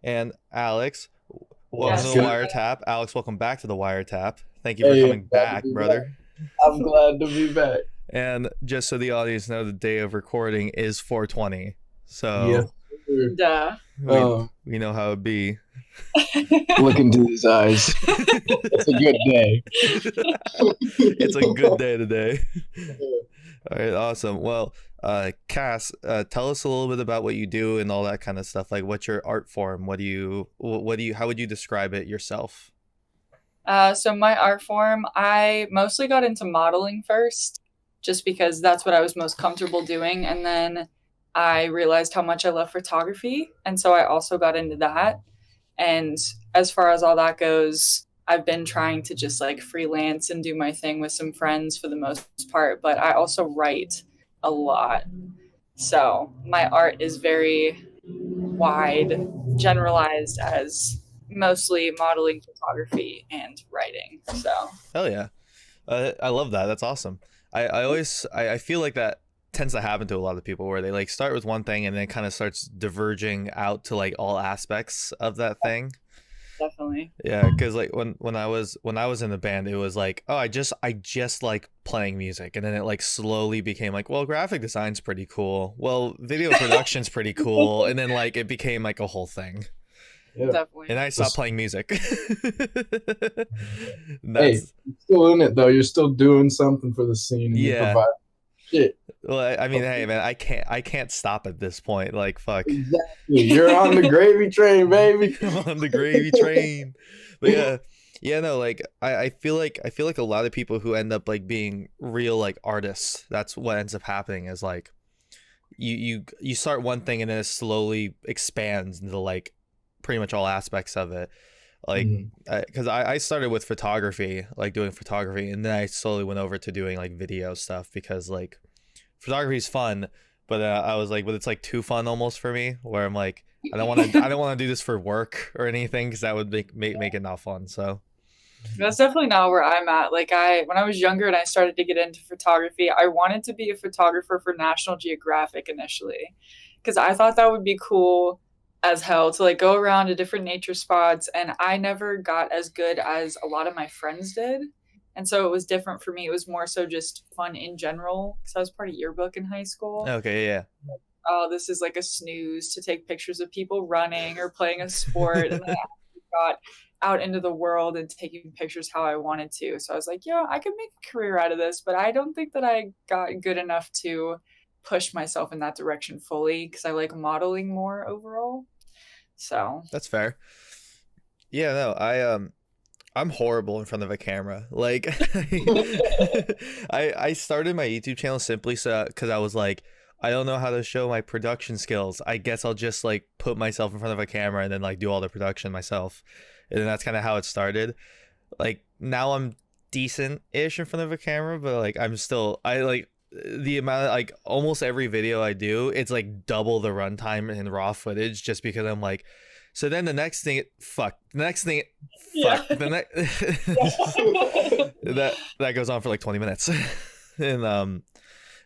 And Alex, welcome to What's the Yes. good? Wiretap. Alex, welcome back to the Wiretap. Thank you for Hey, I'm coming glad to back, be back. brother. I'm glad to be back. And just so the audience know, the day of recording is 420. Yes, So sir. Duh. we Um, we know how it be. Look into his eyes. It's a good day. It's a good day today. All right, awesome. Well, Cass, tell us a little bit about what you do and all that kind of stuff. Like, what's your art form? How would you describe it yourself? So my art form, I mostly got into modeling first, just because that's what I was most comfortable doing. And then I realized how much I love photography. And so I also got into that. And as far as all that goes, I've been trying to just like freelance and do my thing with some friends for the most part, but I also write a lot. So my art is very wide, generalized as mostly modeling, photography, and writing. So Hell yeah. I love that. That's awesome. I feel like that tends to happen to a lot of people where they like start with one thing and then kind of starts diverging out to like all aspects of that thing. definitely. Yeah, because like when I was in the band, it was like, oh, I just like playing music, and then it like slowly became like, well, graphic design's pretty cool. Well, video production's pretty cool, and then like it became like a whole thing. Yeah. And Definitely. I stopped Just, playing music. hey, That's you're still in it though. You're still doing something for the scene, and you yeah. provide shit. Well, I mean, hey, man, I can't stop at this point. Like, fuck, Exactly. You're on the gravy train, baby. I'm on the gravy train. But yeah, yeah, no, like, I feel like a lot of people who end up like being real like artists, that's what ends up happening is like you start one thing and then it slowly expands into like pretty much all aspects of it. Like, Mhm. because I started with photography, like doing photography, and then I slowly went over to doing like video stuff because like photography is fun, but I was like, but it's like too fun almost for me. Where I'm like, I don't want to do this for work or anything because that would make it not fun. So That's definitely not where I'm at. Like when I was younger and I started to get into photography, I wanted to be a photographer for National Geographic initially, because I thought that would be cool as hell to like go around to different nature spots. And I never got as good as a lot of my friends did. And so it was different for me. It was more so just fun in general because I was part of yearbook in high school. okay, yeah. Oh, this is like a snooze to take pictures of people running or playing a sport. And then I got out into the world and taking pictures how I wanted to. So I was like, yeah, I could make a career out of this, but I don't think that I got good enough to push myself in that direction fully because I like modeling more overall. So That's fair. Yeah, no, I'm horrible in front of a camera. Like I started my YouTube channel simply so because I was like, I don't know how to show my production skills. I guess I'll just like put myself in front of a camera and then like do all the production myself. And then that's kind of how it started. Like now I'm decent-ish in front of a camera, but like I like the amount of like almost every video I do, it's like double the runtime in raw footage just because I'm like, so then the next thing, fuck. The next thing, yeah. fuck. The next that goes on for like 20 minutes, and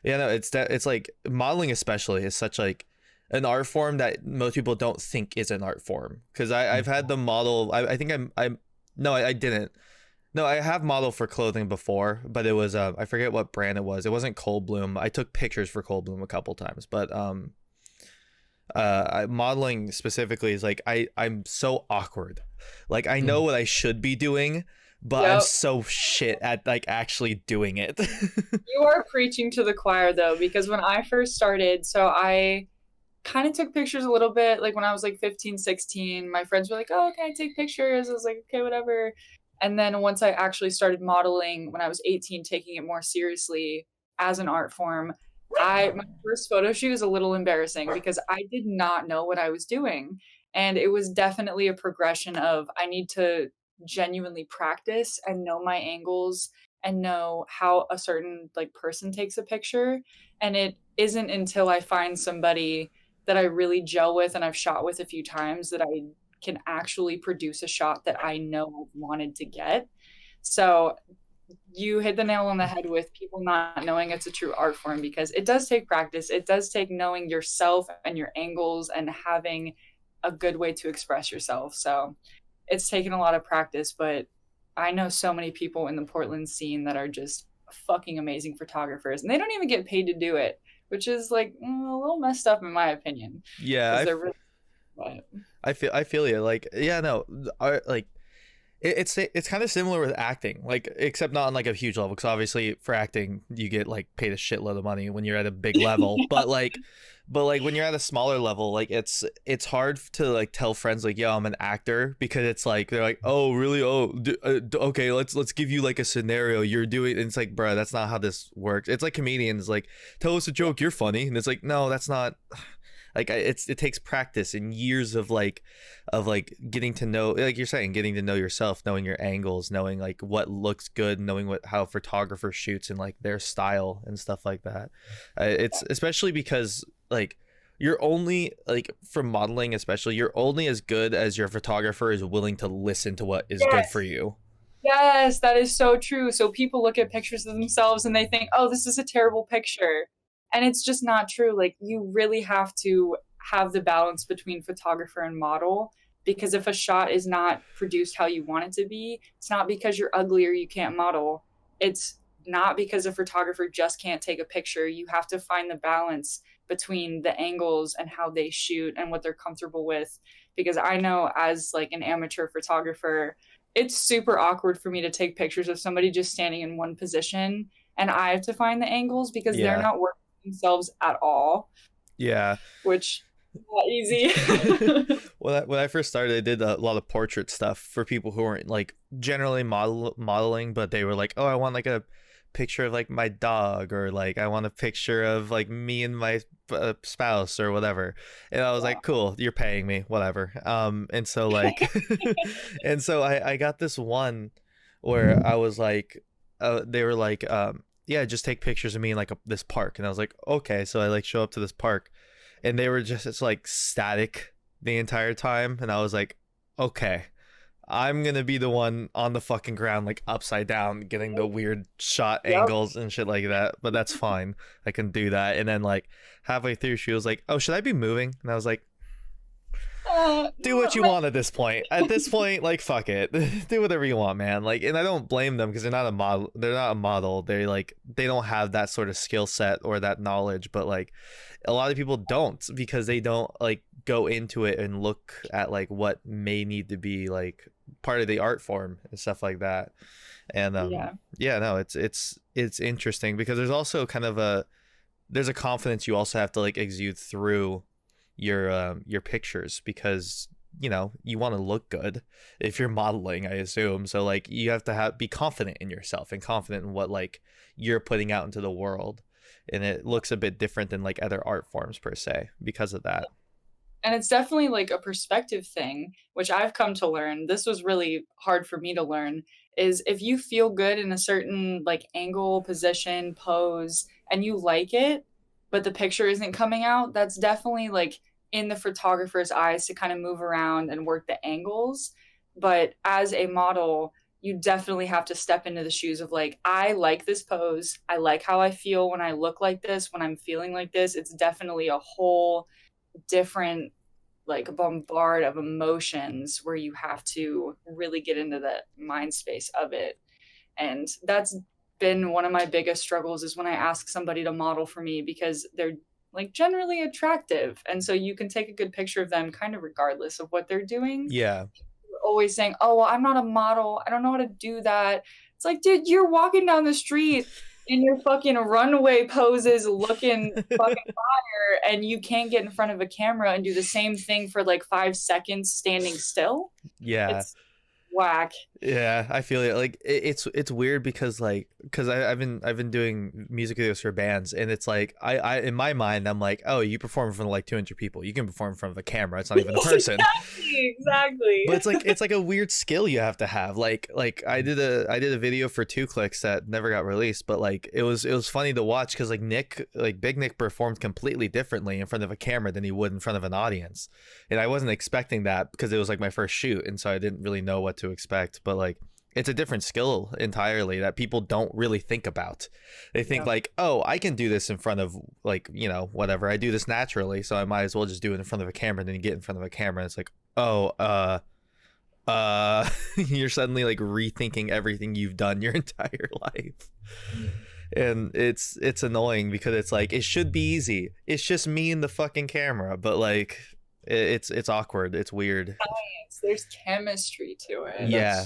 yeah, no, it's like modeling especially is such like an art form that most people don't think is an art form. Because I've had the model. I think I'm no, I didn't. No, I have modeled for clothing before, but it was I forget what brand it was. It wasn't Cold Bloom. I took pictures for Cold Bloom a couple times, but modeling specifically is like I'm so awkward. Like I know what I should be doing, but I'm Yep. so shit at like actually doing it. You are preaching to the choir though, because when I first started, so I kind of took pictures a little bit like when I was like 15, 16. My friends were like, oh, can I take pictures? I was like, okay, whatever. And then once I actually started modeling when I was 18, taking it more seriously as an art form, I my first photo shoot was a little embarrassing because I did not know what I was doing. And it was definitely a progression of I need to genuinely practice and know my angles and know how a certain like person takes a picture. And it isn't until I find somebody that I really gel with and I've shot with a few times that I can actually produce a shot that I know I've wanted to get. So you hit the nail on the head with people not knowing it's a true art form because it does take practice. It does take knowing yourself and your angles and having a good way to express yourself. So it's taken a lot of practice, but I know so many people in the Portland scene that are just fucking amazing photographers, and they don't even get paid to do it, which is like a little messed up in my opinion, Yeah, because they're really. But I feel you. Like, yeah, no, like it's kind of similar with acting, like except not on like a huge level, because obviously for acting you get like paid a shitload of money when you're at a big level, but like when you're at a smaller level, like it's hard to like tell friends like, yo, I'm an actor, because it's like they're like, oh really, oh okay, let's give you like a scenario you're doing, and it's like, bro, that's not how this works. It's like comedians like, tell us a joke, you're funny, and it's like, no, that's not. Like it takes practice and years of like getting to know, like you're saying, getting to know yourself, knowing your angles, knowing like what looks good, knowing what how a photographer shoots and like their style and stuff like that. It's especially because like you're only like, for modeling especially, you're only as good as your photographer is willing to listen to what is good for yes, you. yes, that is so true. So people look at pictures of themselves and they think, oh, this is a terrible picture. And it's just not true. Like, you really have to have the balance between photographer and model, because if a shot is not produced how you want it to be, it's not because you're ugly or you can't model. It's not because a photographer just can't take a picture. You have to find the balance between the angles and how they shoot and what they're comfortable with. Because I know, as like an amateur photographer, it's super awkward for me to take pictures of somebody just standing in one position, and I have to find the angles because they're Yeah. not working themselves at all, Yeah. which is not easy. When I first started, I did a lot of portrait stuff for people who weren't like generally modeling, but they were like, oh, I want like a picture of like my dog, or like I want a picture of like me and my spouse or whatever. And I was Yeah. like, cool, you're paying me, whatever. And so like, and so I got this one where I was like, they were like, yeah, just take pictures of me in like this park, and I was like, okay. So I like show up to this park, and they were just, it's like static the entire time, and I was like, okay, I'm gonna be the one on the fucking ground like upside down getting the weird shot Yep. angles and shit like that, but that's fine, I can do that. And then like halfway through she was like, oh, should I be moving? And I was like, do what you want at this point. At this point, like, fuck it. Do whatever you want, man. Like, and I don't blame them, because they're not a model. They're not a model. They like, they don't have that sort of skill set or that knowledge. But like, a lot of people don't, because they don't like go into it and look at like what may need to be like part of the art form and stuff like that. And Yeah. yeah, no, it's interesting, because there's also kind of there's a confidence you also have to like exude through your pictures, because you know you want to look good if you're modeling, I assume. So like you have to be confident in yourself and confident in what like you're putting out into the world, and it looks a bit different than like other art forms per se because of that. And it's definitely like a perspective thing, which I've come to learn. This was really hard for me to learn. Is if you feel good in a certain like angle, position, pose, and you like it, but the picture isn't coming out, that's definitely like in the photographer's eyes to kind of move around and work the angles. But as a model, you definitely have to step into the shoes of like, I like this pose. I like how I feel when I look like this, when I'm feeling like this. It's definitely a whole different like bombard of emotions where you have to really get into the mind space of it. And that's been one of my biggest struggles, is when I ask somebody to model for me, because they're like generally attractive, and so you can take a good picture of them kind of regardless of what they're doing. Yeah. You're always saying, oh well, I'm not a model, I don't know how to do that. It's like, dude, you're walking down the street in your fucking runway poses looking fucking fire, and you can't get in front of a camera and do the same thing for like 5 seconds standing still. Yeah. It's whack. Yeah, I feel it. Like it's weird, because like, because I've been doing music videos for bands, and it's like I in my mind I'm like, oh, you perform in front of like 200 people, you can perform in front of a camera, it's not even a person. Exactly. But it's like a weird skill you have to have. Like I did a video for 2 Clicks that never got released, but like it was funny to watch, because like Big Nick performed completely differently in front of a camera than he would in front of an audience, and I wasn't expecting that, because it was like my first shoot, and so I didn't really know what to expect. But like it's a different skill entirely that people don't really think about. They think Yeah. like, oh, I can do this in front of like, you know, whatever. I do this naturally, so I might as well just do it in front of a camera. And then you get in front of a camera and it's like, oh, you're suddenly like rethinking everything you've done your entire life. And it's annoying because it's like it should be easy. It's just me and the fucking camera, but like it's awkward. It's weird. There's chemistry to it. And Yeah.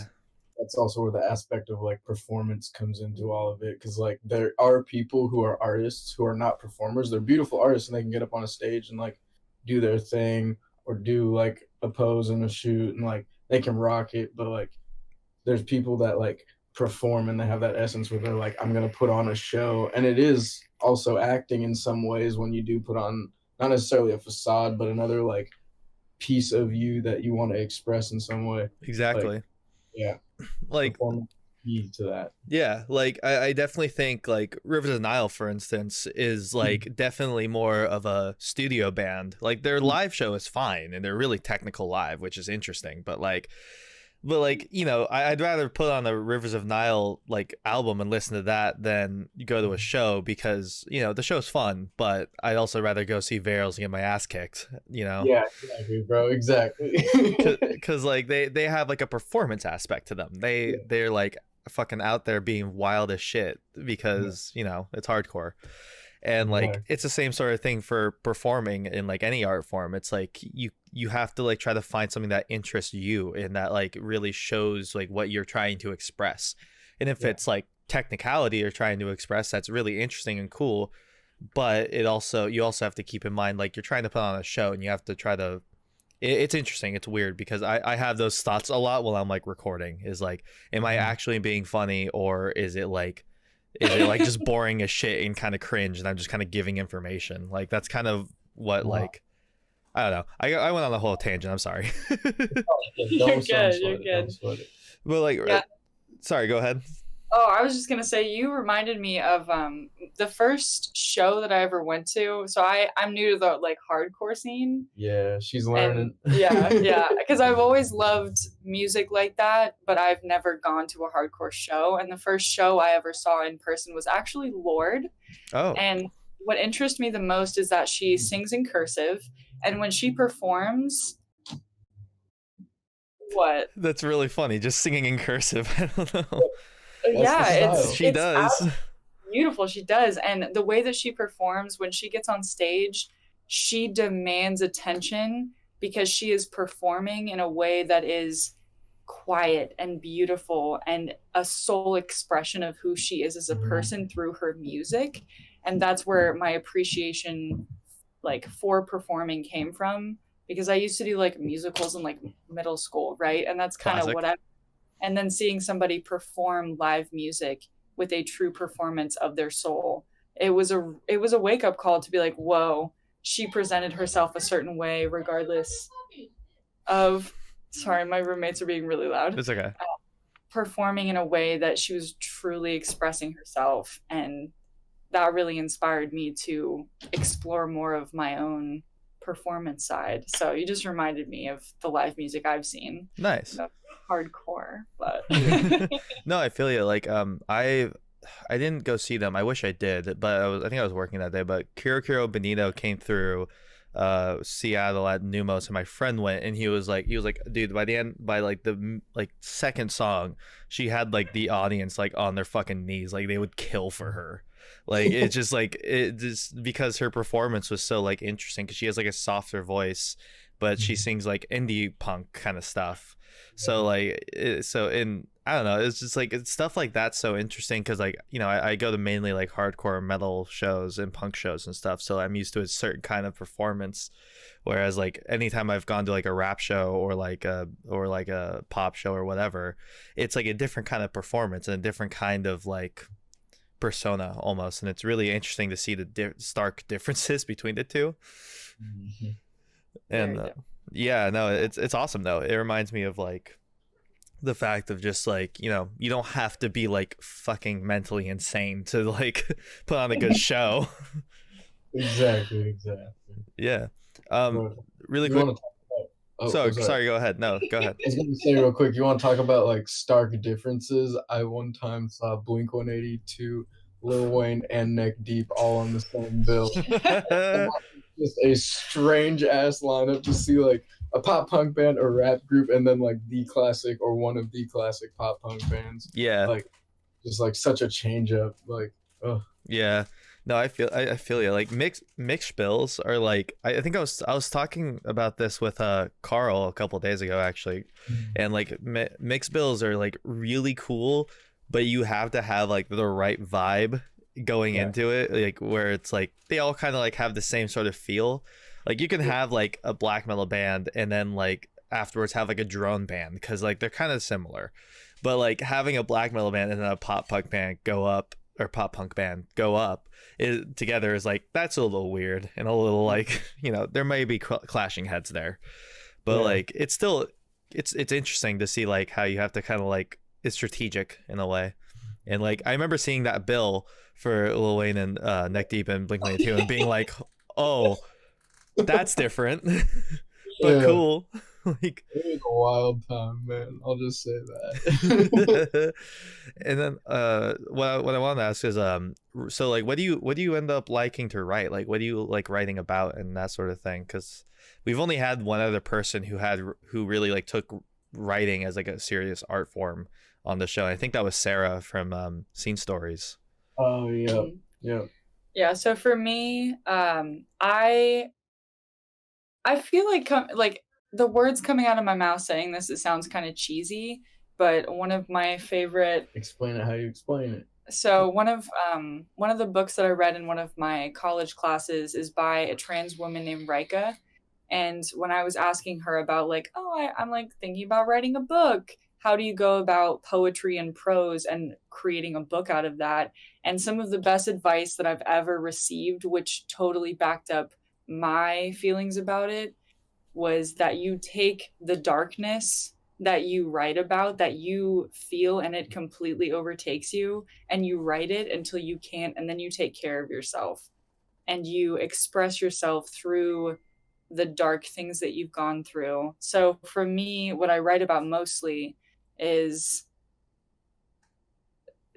That's also where the aspect of like performance comes into all of it, because like there are people who are artists who are not performers. They're beautiful artists and they can get up on a stage and like do their thing or do like a pose and a shoot and like they can rock it. But like there's people that like perform and they have that essence where they're like, I'm gonna put on a show. And it is also acting in some ways when you do put on not necessarily a facade, but another like piece of you that you want to express in some way. Exactly. Yeah. Like Performance key to that. yeah, like I definitely think like Rivers of the Nile, for instance, is like definitely more of a studio band. Like their live show is fine and they're really technical live, which is interesting. But like, you know, I'd rather put on a Rivers of Nile like album and listen to that than go to a show, because, you know, the show's fun, but I'd also rather go see Varels and get my ass kicked, you know? Yeah, exactly, bro. Exactly. Because like they have like a performance aspect to them. They're like fucking out there being wild as shit because, you know, it's hardcore. And like it's the same sort of thing for performing in like any art form. It's like you have to like try to find something that interests you and that like really shows like what you're trying to express. And if it's like technicality you're trying to express, that's really interesting and cool. But you also have to keep in mind like you're trying to put on a show and you have to try to. It's interesting. It's weird because I have those thoughts a lot while I'm like recording. Is like, am I actually being funny, or is it like just boring as shit and kind of cringe and I'm just kind of giving information? Like that's kind of what like I don't know. I went on a whole tangent. I'm sorry. You're good. But like, sorry, go ahead. Oh, I was just gonna say you reminded me of the first show that I ever went to. So I'm new to the like hardcore scene. Yeah, she's learning. Yeah, because I've always loved music like that, but I've never gone to a hardcore show. And the first show I ever saw in person was actually Lorde. Oh. And what interests me the most is that she sings in cursive, and when she performs. What? That's really funny. Just singing in cursive. I don't know. She does. Beautiful. She does. And the way that she performs when she gets on stage, she demands attention because she is performing in a way that is quiet and beautiful and a soul expression of who she is as a person through her music. And that's where my appreciation like for performing came from, because I used to do like musicals in like middle school, right? And that's kind of what I. And then seeing somebody perform live music with a true performance of their soul, it was a wake-up call to be like, whoa, she presented herself a certain way regardless of, sorry, my roommates are being really loud. It's okay. Performing in a way that she was truly expressing herself. And that really inspired me to explore more of my own performance side. So you just reminded me of the live music I've seen. Nice. Hardcore, but no, I feel you. Like I didn't go see them. I wish I did, but I think I was working that day. But Kiro Benito came through Seattle at Numos, and my friend went, and he was like, dude, by the second song, she had like the audience like on their fucking knees, like they would kill for her. Like it's just like it just because her performance was so like interesting, because she has like a softer voice, but she sings like indie punk kind of stuff. So like I don't know, it's just like it's stuff like that's so interesting, because like, you know, I go to mainly like hardcore metal shows and punk shows and stuff, so I'm used to a certain kind of performance, whereas like anytime I've gone to like a rap show or like a pop show or whatever, it's like a different kind of performance and a different kind of like persona almost, and it's really interesting to see the stark differences between the two. And it's awesome though. It reminds me of like the fact of just like, you know, you don't have to be like fucking mentally insane to like put on a good show. Exactly. Yeah. Really you quick. Want to talk Sorry, go ahead. No, go ahead. I was gonna say real quick, you want to talk about like stark differences? I one time saw Blink 182, Lil Wayne, and Neck Deep all on the same bill. And that was just a strange ass lineup to see like a pop punk band or rap group, and then like the classic or one of the classic pop punk bands. Yeah. Like just like such a change up. Like, oh Yeah. No, I feel you. Like mixed bills are like I think I was talking about this with Carl a couple days ago actually, and like mixed bills are like really cool, but you have to have like the right vibe going into it, like where it's like they all kind of like have the same sort of feel. Like you can have like a black metal band and then like afterwards have like a drone band because like they're kind of similar, but like having a black metal band and then a pop punk band go up or pop punk band go up together is like that's a little weird and a little like there may be clashing heads there, but like it's still it's interesting to see like how you have to kind of like it's strategic in a way. And like I remember seeing that bill for Lil Wayne and Neck Deep and Blink-182 and being like, oh, that's different but cool. Like it was a wild time, man. I'll just say that. And then what I want to ask is so like what do you end up liking to write? Like what do you like writing about and that sort of thing? Because we've only had one other person who really like took writing as like a serious art form on the show. I think that was Sarah from Scene Stories. Oh yeah. So for me, I feel like the words coming out of my mouth saying this, it sounds kind of cheesy, but one of my favorite. Explain it how you explain it. So one of the books that I read in one of my college classes is by a trans woman named Rika. And when I was asking her about like, I'm like thinking about writing a book. How do you go about poetry and prose and creating a book out of that? And some of the best advice that I've ever received, which totally backed up my feelings about it, was that you take the darkness that you write about, that you feel and it completely overtakes you, and you write it until you can't, and then you take care of yourself and you express yourself through the dark things that you've gone through. So for me, what I write about mostly is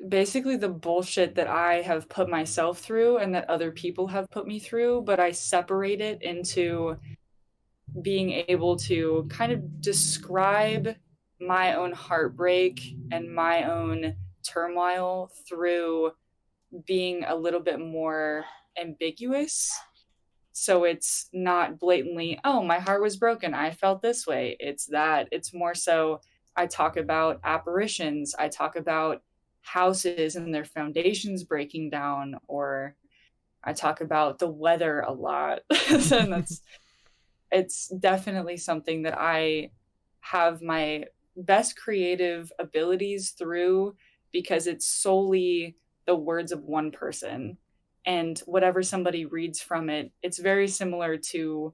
basically the bullshit that I have put myself through and that other people have put me through, but I separate it into being able to kind of describe my own heartbreak and my own turmoil through being a little bit more ambiguous. So it's not blatantly, oh, my heart was broken, I felt this way. It's more so I talk about apparitions, I talk about houses and their foundations breaking down, or I talk about the weather a lot. And it's definitely something that I have my best creative abilities through, because it's solely the words of one person, and whatever somebody reads from it, it's very similar to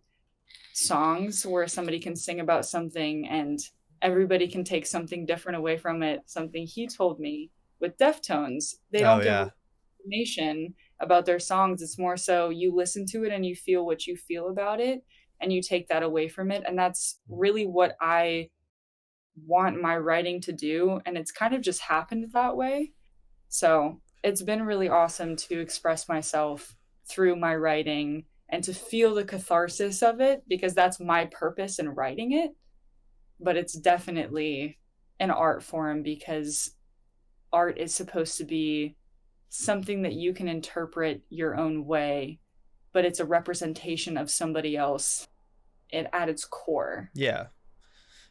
songs where somebody can sing about something and everybody can take something different away from it. Something he told me with Deftones, they don't give information about their songs. It's more so you listen to it and you feel what you feel about it, and you take that away from it. And that's really what I want my writing to do. And it's kind of just happened that way. So it's been really awesome to express myself through my writing and to feel the catharsis of it, because that's my purpose in writing it. But it's definitely an art form, because art is supposed to be something that you can interpret your own way, but it's a representation of somebody else at its core. Yeah.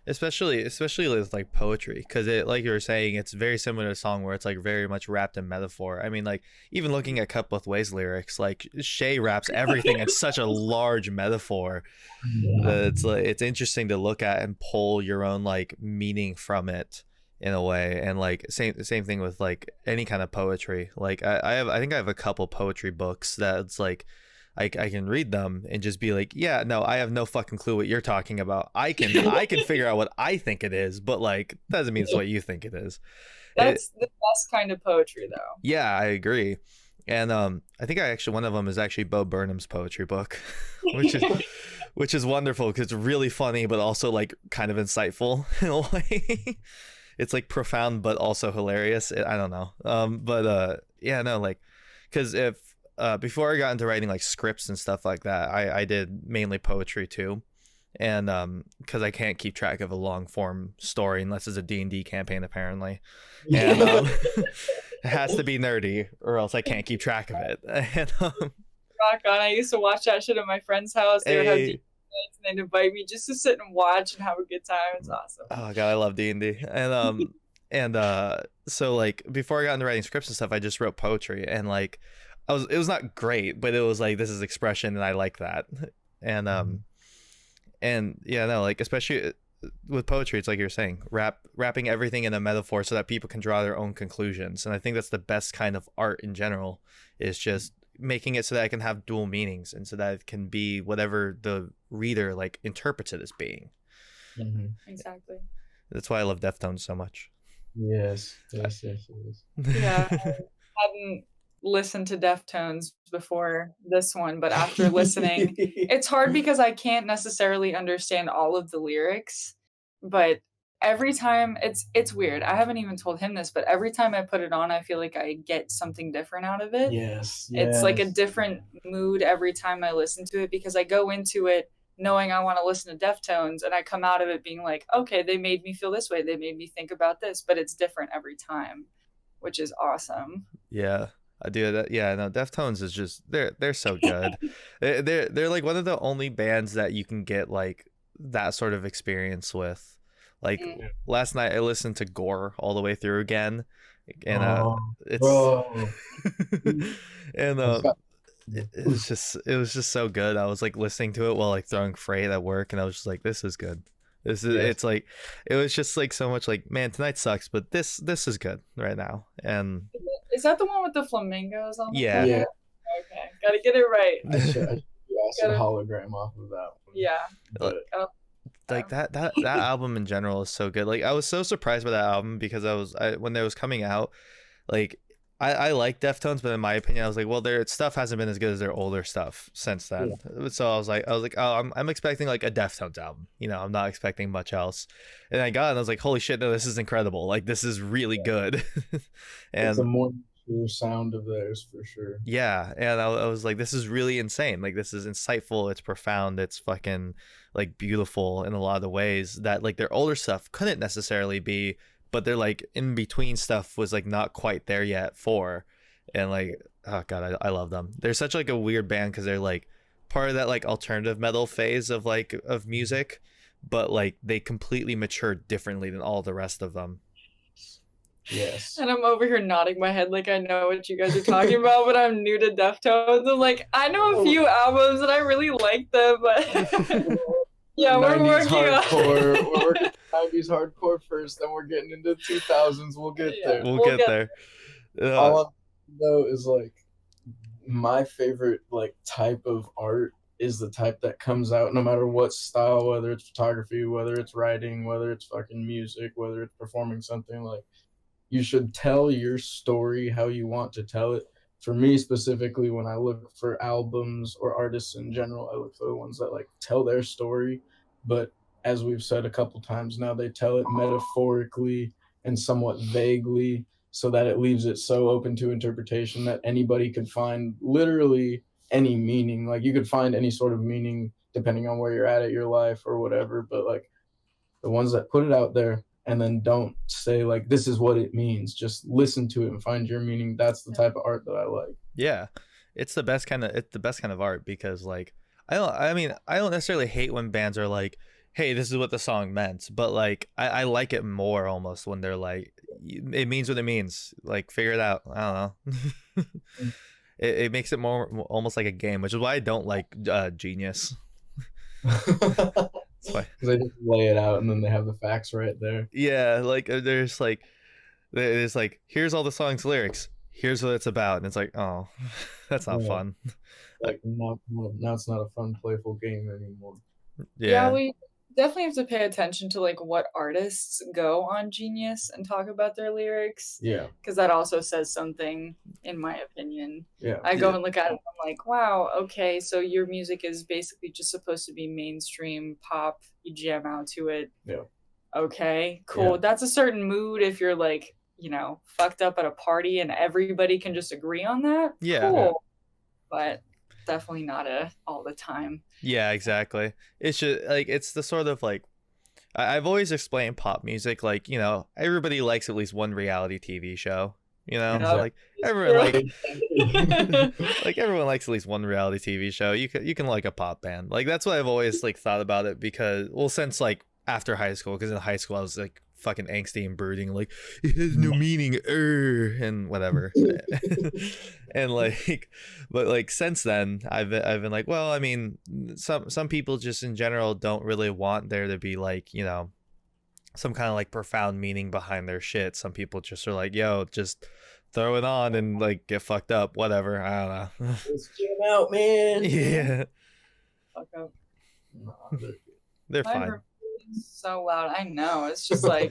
Especially with like poetry, because it, like you were saying, it's very similar to a song where it's like very much wrapped in metaphor. I mean, like even looking at Cut Both Ways lyrics, like Shay wraps everything in such a large metaphor that it's like it's interesting to look at and pull your own like meaning from it in a way. And like same thing with like any kind of poetry. Like I think I have a couple poetry books that's like I can read them and just be like, yeah, no, I have no fucking clue what you're talking about. I can figure out what I think it is, but like doesn't mean it's what you think it is. That's the best kind of poetry, though. Yeah, I agree. And I think one of them is actually Bo Burnham's poetry book, which is wonderful because it's really funny, but also like kind of insightful in a way. It's like profound, but also hilarious. I don't know. But yeah, no, like, because if before I got into writing like scripts and stuff like that, I did mainly poetry too, and because I can't keep track of a long form story unless it's a D&D campaign apparently, and it has to be nerdy or else I can't keep track of it. And Rock on. I used to watch that shit at my friend's house. They would have hey, D&D nights and they'd invite me just to sit and watch and have a good time. It's awesome. oh god, I love D&D. And so like before I got into writing scripts and stuff, I just wrote poetry, and like it was not great, but it was like this is expression and I like that. And yeah, no, like especially with poetry, it's like you're saying, wrapping everything in a metaphor so that people can draw their own conclusions. And I think that's the best kind of art in general, is just making it so that it can have dual meanings and so that it can be whatever the reader like interprets it as being. Exactly. That's why I love Deftones so much. Yes. Yeah, I hadn't listened to Deftones before this one, but after listening, it's hard because I can't necessarily understand all of the lyrics, but every time it's weird. I haven't even told him this, but every time I put it on, I feel like I get something different out of it. Yes. It's like a different mood every time I listen to it, because I go into it knowing I want to listen to Deftones, and I come out of it being like, okay, they made me feel this way, they made me think about this, but it's different every time, which is awesome. Yeah, I do that. Yeah, no, Deftones is just they're so good. They're like one of the only bands that you can get like that sort of experience with. Like last night I listened to Gore all the way through again, and it's and it was just so good. I was like listening to it while like throwing freight at work, and I was just like, this is good. It's like it was just like so much like, man, tonight sucks, but this is good right now. And is that the one with the flamingos on the yeah. Okay, gotta get it right. I should ask a hologram off of that one. Yeah. But like that album in general is so good. Like I was so surprised by that album because when it was coming out, like I like Deftones, but in my opinion, I was like, well, their stuff hasn't been as good as their older stuff since then. Yeah. So I was like, oh, I'm expecting like a Deftones album. You know, I'm not expecting much else. And I got it, and I was like, holy shit, no, this is incredible. Like this is really good. And it's a more mature sound of theirs for sure. Yeah, and I was like, this is really insane. Like this is insightful. It's profound. It's fucking like beautiful in a lot of ways that like their older stuff couldn't necessarily be. But they're like in between stuff was like not quite there yet and like, oh god, I love them. They're such like a weird band because they're like part of that like alternative metal phase of music, but like they completely matured differently than all the rest of them. Yes. And I'm over here nodding my head like I know what you guys are talking about, but I'm new to Deftones. I'm like, I know a few albums and I really like them, but yeah, we're working hardcore. We're working 90s hardcore first, then we're getting into 2000s. We'll get there. We'll get there. All I know is like my favorite like type of art is the type that comes out no matter what style, whether it's photography, whether it's writing, whether it's fucking music, whether it's performing something. Like you should tell your story how you want to tell it. For me specifically, when I look for albums or artists in general, I look for the ones that like tell their story, but as we've said a couple times now, they tell it metaphorically and somewhat vaguely so that it leaves it so open to interpretation that anybody could find literally any meaning. Like you could find any sort of meaning depending on where you're at your life or whatever, but like the ones that put it out there and then don't say like, this is what it means, just listen to it and find your meaning. That's the type of art that I like. Yeah. It's the best kind of art because like, I don't necessarily hate when bands are like, hey, this is what the song meant, but like I like it more almost when they're like, it means what it means, like figure it out. I don't know. It makes it more almost like a game, which is why I don't like Genius. Because they just lay it out and then they have the facts right there. Yeah, like there's like here's all the song's lyrics, here's what it's about, and it's like, oh, that's not fun. Like now it's not a fun playful game anymore. Yeah, we definitely have to pay attention to like what artists go on Genius and talk about their lyrics, Yeah, because that also says something, in my opinion. yeah, I go Yeah. and look at it and I'm like, wow, okay, so your music is basically just supposed to be mainstream pop. You jam out to it. yeah, Okay, yeah, cool. That's a certain mood if you're like, fucked up at a party and everybody can just agree on that. Yeah. yeah, Cool. But definitely not all the time. Yeah, exactly. It's just like it's the sort of like I've always explained pop music like, everybody likes at least one reality TV show, Yep. like everyone True. like exactly. like everyone likes at least one reality TV show. You can like a pop band. Like that's what I've always like thought about it because well since like after high school because in high school I was like fucking angsty and brooding like it has no meaning and whatever. And like but like since then I've been like well I mean some people just in general don't really want there to be like some kind of like profound meaning behind their shit. Some people just are like yo just throw it on and like get fucked up whatever I don't know. Let's jam out, man. Yeah, Fuck up. Nah, they're My fine. room is so loud. I know. It's just like,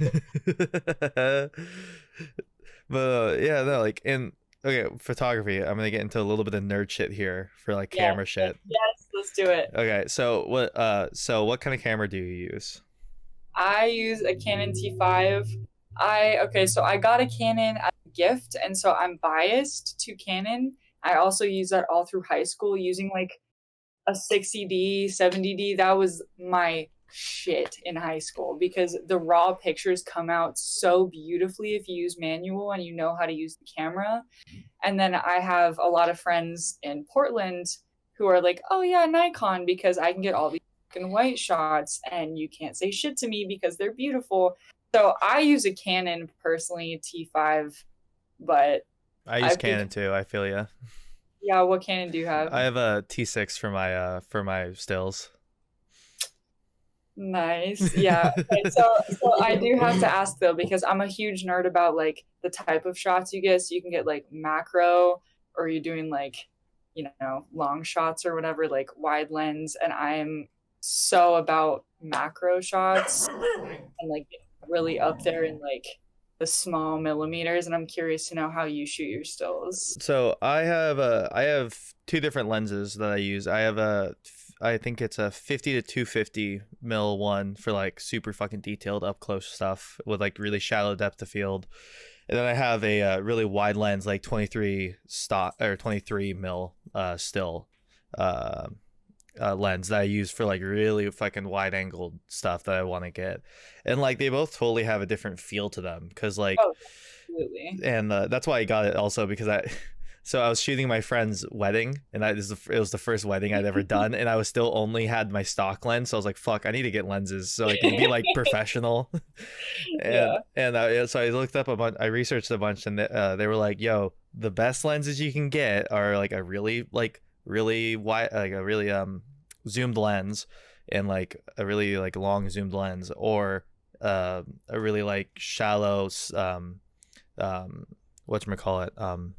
But yeah no like in okay photography I'm gonna get into a little bit of nerd shit here for like yes, camera shit. yes, let's do it. Okay, so what kind of camera do you use? I use a Canon T5. Okay, so I got a Canon as a gift, and so I'm biased to Canon. I also use that all through high school, using like a 60D, 70D. That was my shit in high school because the raw pictures come out so beautifully if you use manual and you know how to use the camera. And then I have a lot of friends in Portland who are like, oh yeah, Nikon, because I can get all these black and white shots and you can't say shit to me because they're beautiful. So I use a Canon personally, T5, but I use I've Canon been, too. I feel ya. yeah, what Canon do you have? I have a T6 for my stills. Nice. Yeah. Okay. So I do have to ask though, because I'm a huge nerd about like the type of shots you get. So you can get like macro, or you're doing like, long shots or whatever, like wide lens. And I'm so about macro shots and like really up there in like the small millimeters. And I'm curious to know how you shoot your stills. So I have two different lenses that I use. I think it's a 50 to 250 mil one for like super fucking detailed up close stuff with like really shallow depth of field. And then I have a really wide lens like 23 stock or 23 mil still uh, lens that I use for like really fucking wide angled stuff that I want to get. And like they both totally have a different feel to them because like Oh, absolutely. and that's why I got it also because so I was shooting my friend's wedding and it was the first wedding I'd ever done and I was still only had my stock lens so I was like fuck I need to get lenses so I can be like professional. and Yeah. so I looked up a bunch, I researched a bunch and they were like yo the best lenses you can get are like a really wide like a really zoomed lens and like a really like long zoomed lens or a really like shallow whatchamacallit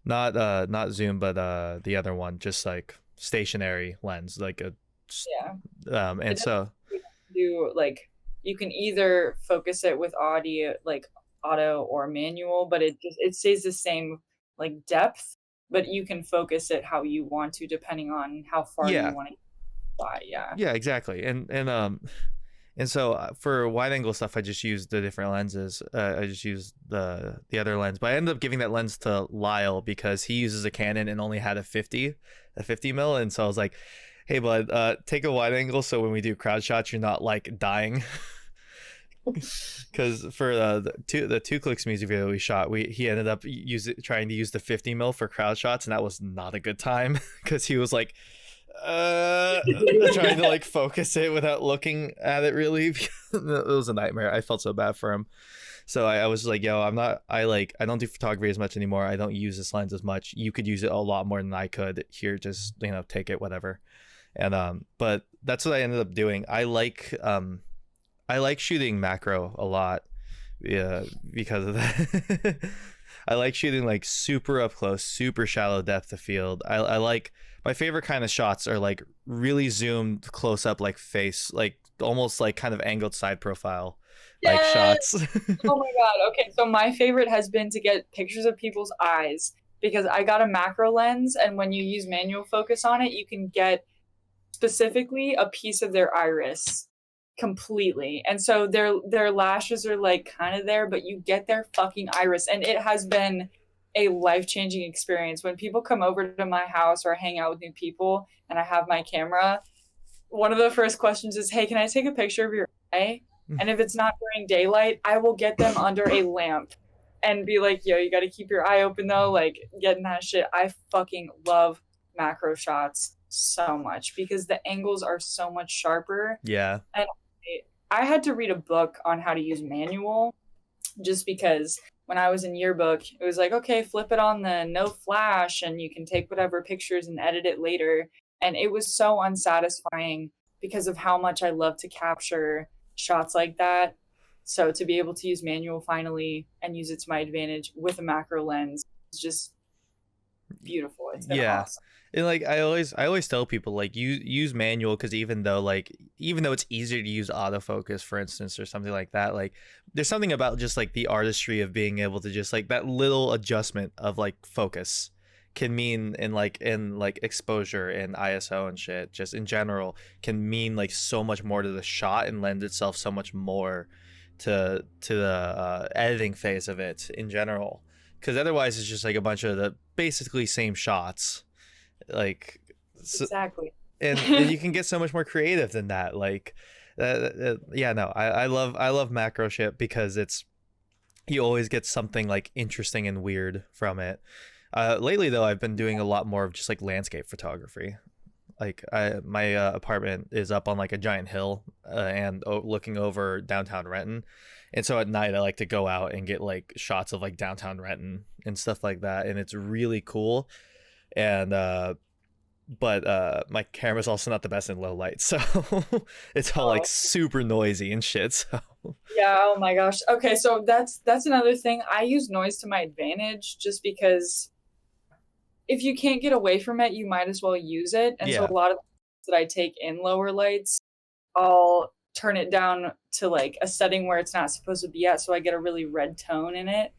not zoom but the other one just like stationary lens like a Yeah. and It so do like you can either focus it with audio like auto or manual, but it stays the same like depth, but you can focus it how you want to depending on how far you yeah want to fly. Yeah. yeah exactly and so for wide angle stuff I just used the different lenses. I just used the other lens but I ended up giving that lens to Lyle because he uses a Canon and only had a 50 mil and so I was like hey bud take a wide angle so when we do crowd shots you're not like dying. Because for the two clicks music video we shot he ended up trying to use the 50 mil for crowd shots and that was not a good time because he was like trying to like focus it without looking at it really. It was a nightmare. I felt so bad for him. So I was like yo I don't do photography as much anymore. I don't use this lens as much. You could use it a lot more than I could. Here just take it whatever. And but that's what I ended up doing. I like shooting macro a lot, yeah, because of that. I like shooting like super up close, super shallow depth of field. I like my favorite kind of shots are like really zoomed close up, like face, like almost like kind of angled side profile like Yes. shots. Oh my God. Okay, so my favorite has been to get pictures of people's eyes because I got a macro lens, and when you use manual focus on it, you can get specifically a piece of their iris completely. And so their lashes are like kind of there, but you get their fucking iris, and it has been a life-changing experience. When people come over to my house or hang out with new people and I have my camera, one of the first questions is, "Hey, can I take a picture of your eye?" And if it's not during daylight, I will get them under a lamp and be like, "Yo, you got to keep your eye open though." Like, getting that shit. I fucking love macro shots so much because the angles are so much sharper. Yeah. And I had to read a book on how to use manual just because when I was in yearbook, it was like, okay, flip it on the no flash and you can take whatever pictures and edit it later. And it was so unsatisfying because of how much I love to capture shots like that. So to be able to use manual finally and use it to my advantage with a macro lens is just beautiful. It's been awesome. And like I always tell people like use manual because even though it's easier to use autofocus, for instance, or something like that, like there's something about just like the artistry of being able to just like that little adjustment of like focus can mean in like exposure and ISO and shit, just in general, can mean like so much more to the shot and lend itself so much more to the editing phase of it in general, because otherwise it's just like a bunch of the basically same shots, like Exactly. and you can get so much more creative than that, like yeah, no, I love macro shit because it's you always get something like interesting and weird from it. Lately though, I've been doing a lot more of just like landscape photography. Like my apartment is up on like a giant hill and looking over downtown Renton, and so at night I like to go out and get like shots of like downtown Renton and stuff like that, and it's really cool. And but my camera's also not the best in low light, so it's all like super noisy and shit. So yeah, oh my gosh. Okay, so that's another thing. I use noise to my advantage just because if you can't get away from it, you might as well use it. And so yeah, a lot of that I take in lower lights, I'll turn it down to like a setting where it's not supposed to be at, so I get a really red tone in it,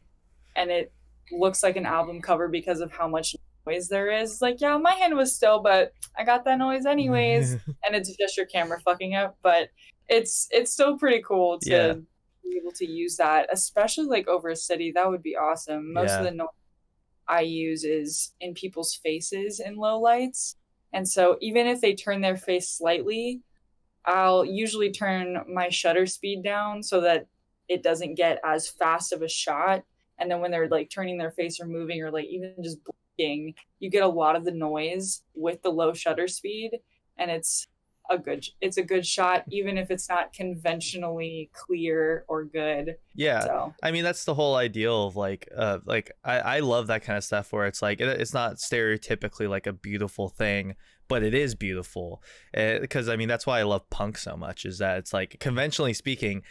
and it looks like an album cover because of how much noise there is. Like, yeah, my hand was still, but I got that noise anyways, and it's just your camera fucking up. But it's still pretty cool to Yeah. be able to use that, especially like over a city. That would be awesome. Most of Yeah. the noise I use is in people's faces in low lights. And so even if they turn their face slightly, I'll usually turn my shutter speed down so that it doesn't get as fast of a shot. And then when they're like turning their face or moving or like even just blinking, you get a lot of the noise with the low shutter speed. And it's a good shot, even if it's not conventionally clear or good. Yeah. So I mean, that's the whole ideal of like I love that kind of stuff where it's like it's not stereotypically like a beautiful thing, but it is beautiful. Because I mean, that's why I love punk so much, is that it's like, conventionally speaking,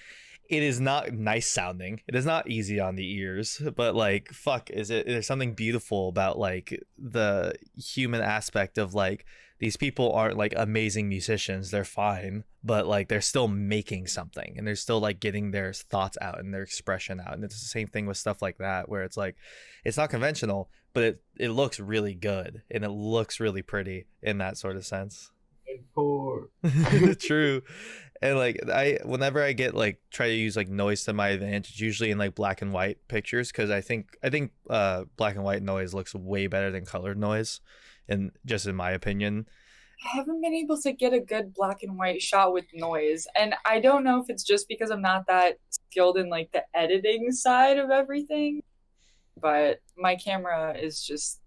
it is not nice sounding. It is not easy on the ears, but like, fuck, there's something beautiful about like the human aspect of like, these people aren't like amazing musicians, they're fine, but like they're still making something and they're still like getting their thoughts out and their expression out. And it's the same thing with stuff like that, where it's like, it's not conventional, but it looks really good and it looks really pretty in that sort of sense. Poor. True. And like whenever I get like try to use like noise to my advantage, usually in like black and white pictures, because I think black and white noise looks way better than colored noise, and just in my opinion. I haven't been able to get a good black and white shot with noise. And I don't know if it's just because I'm not that skilled in like the editing side of everything, but my camera is just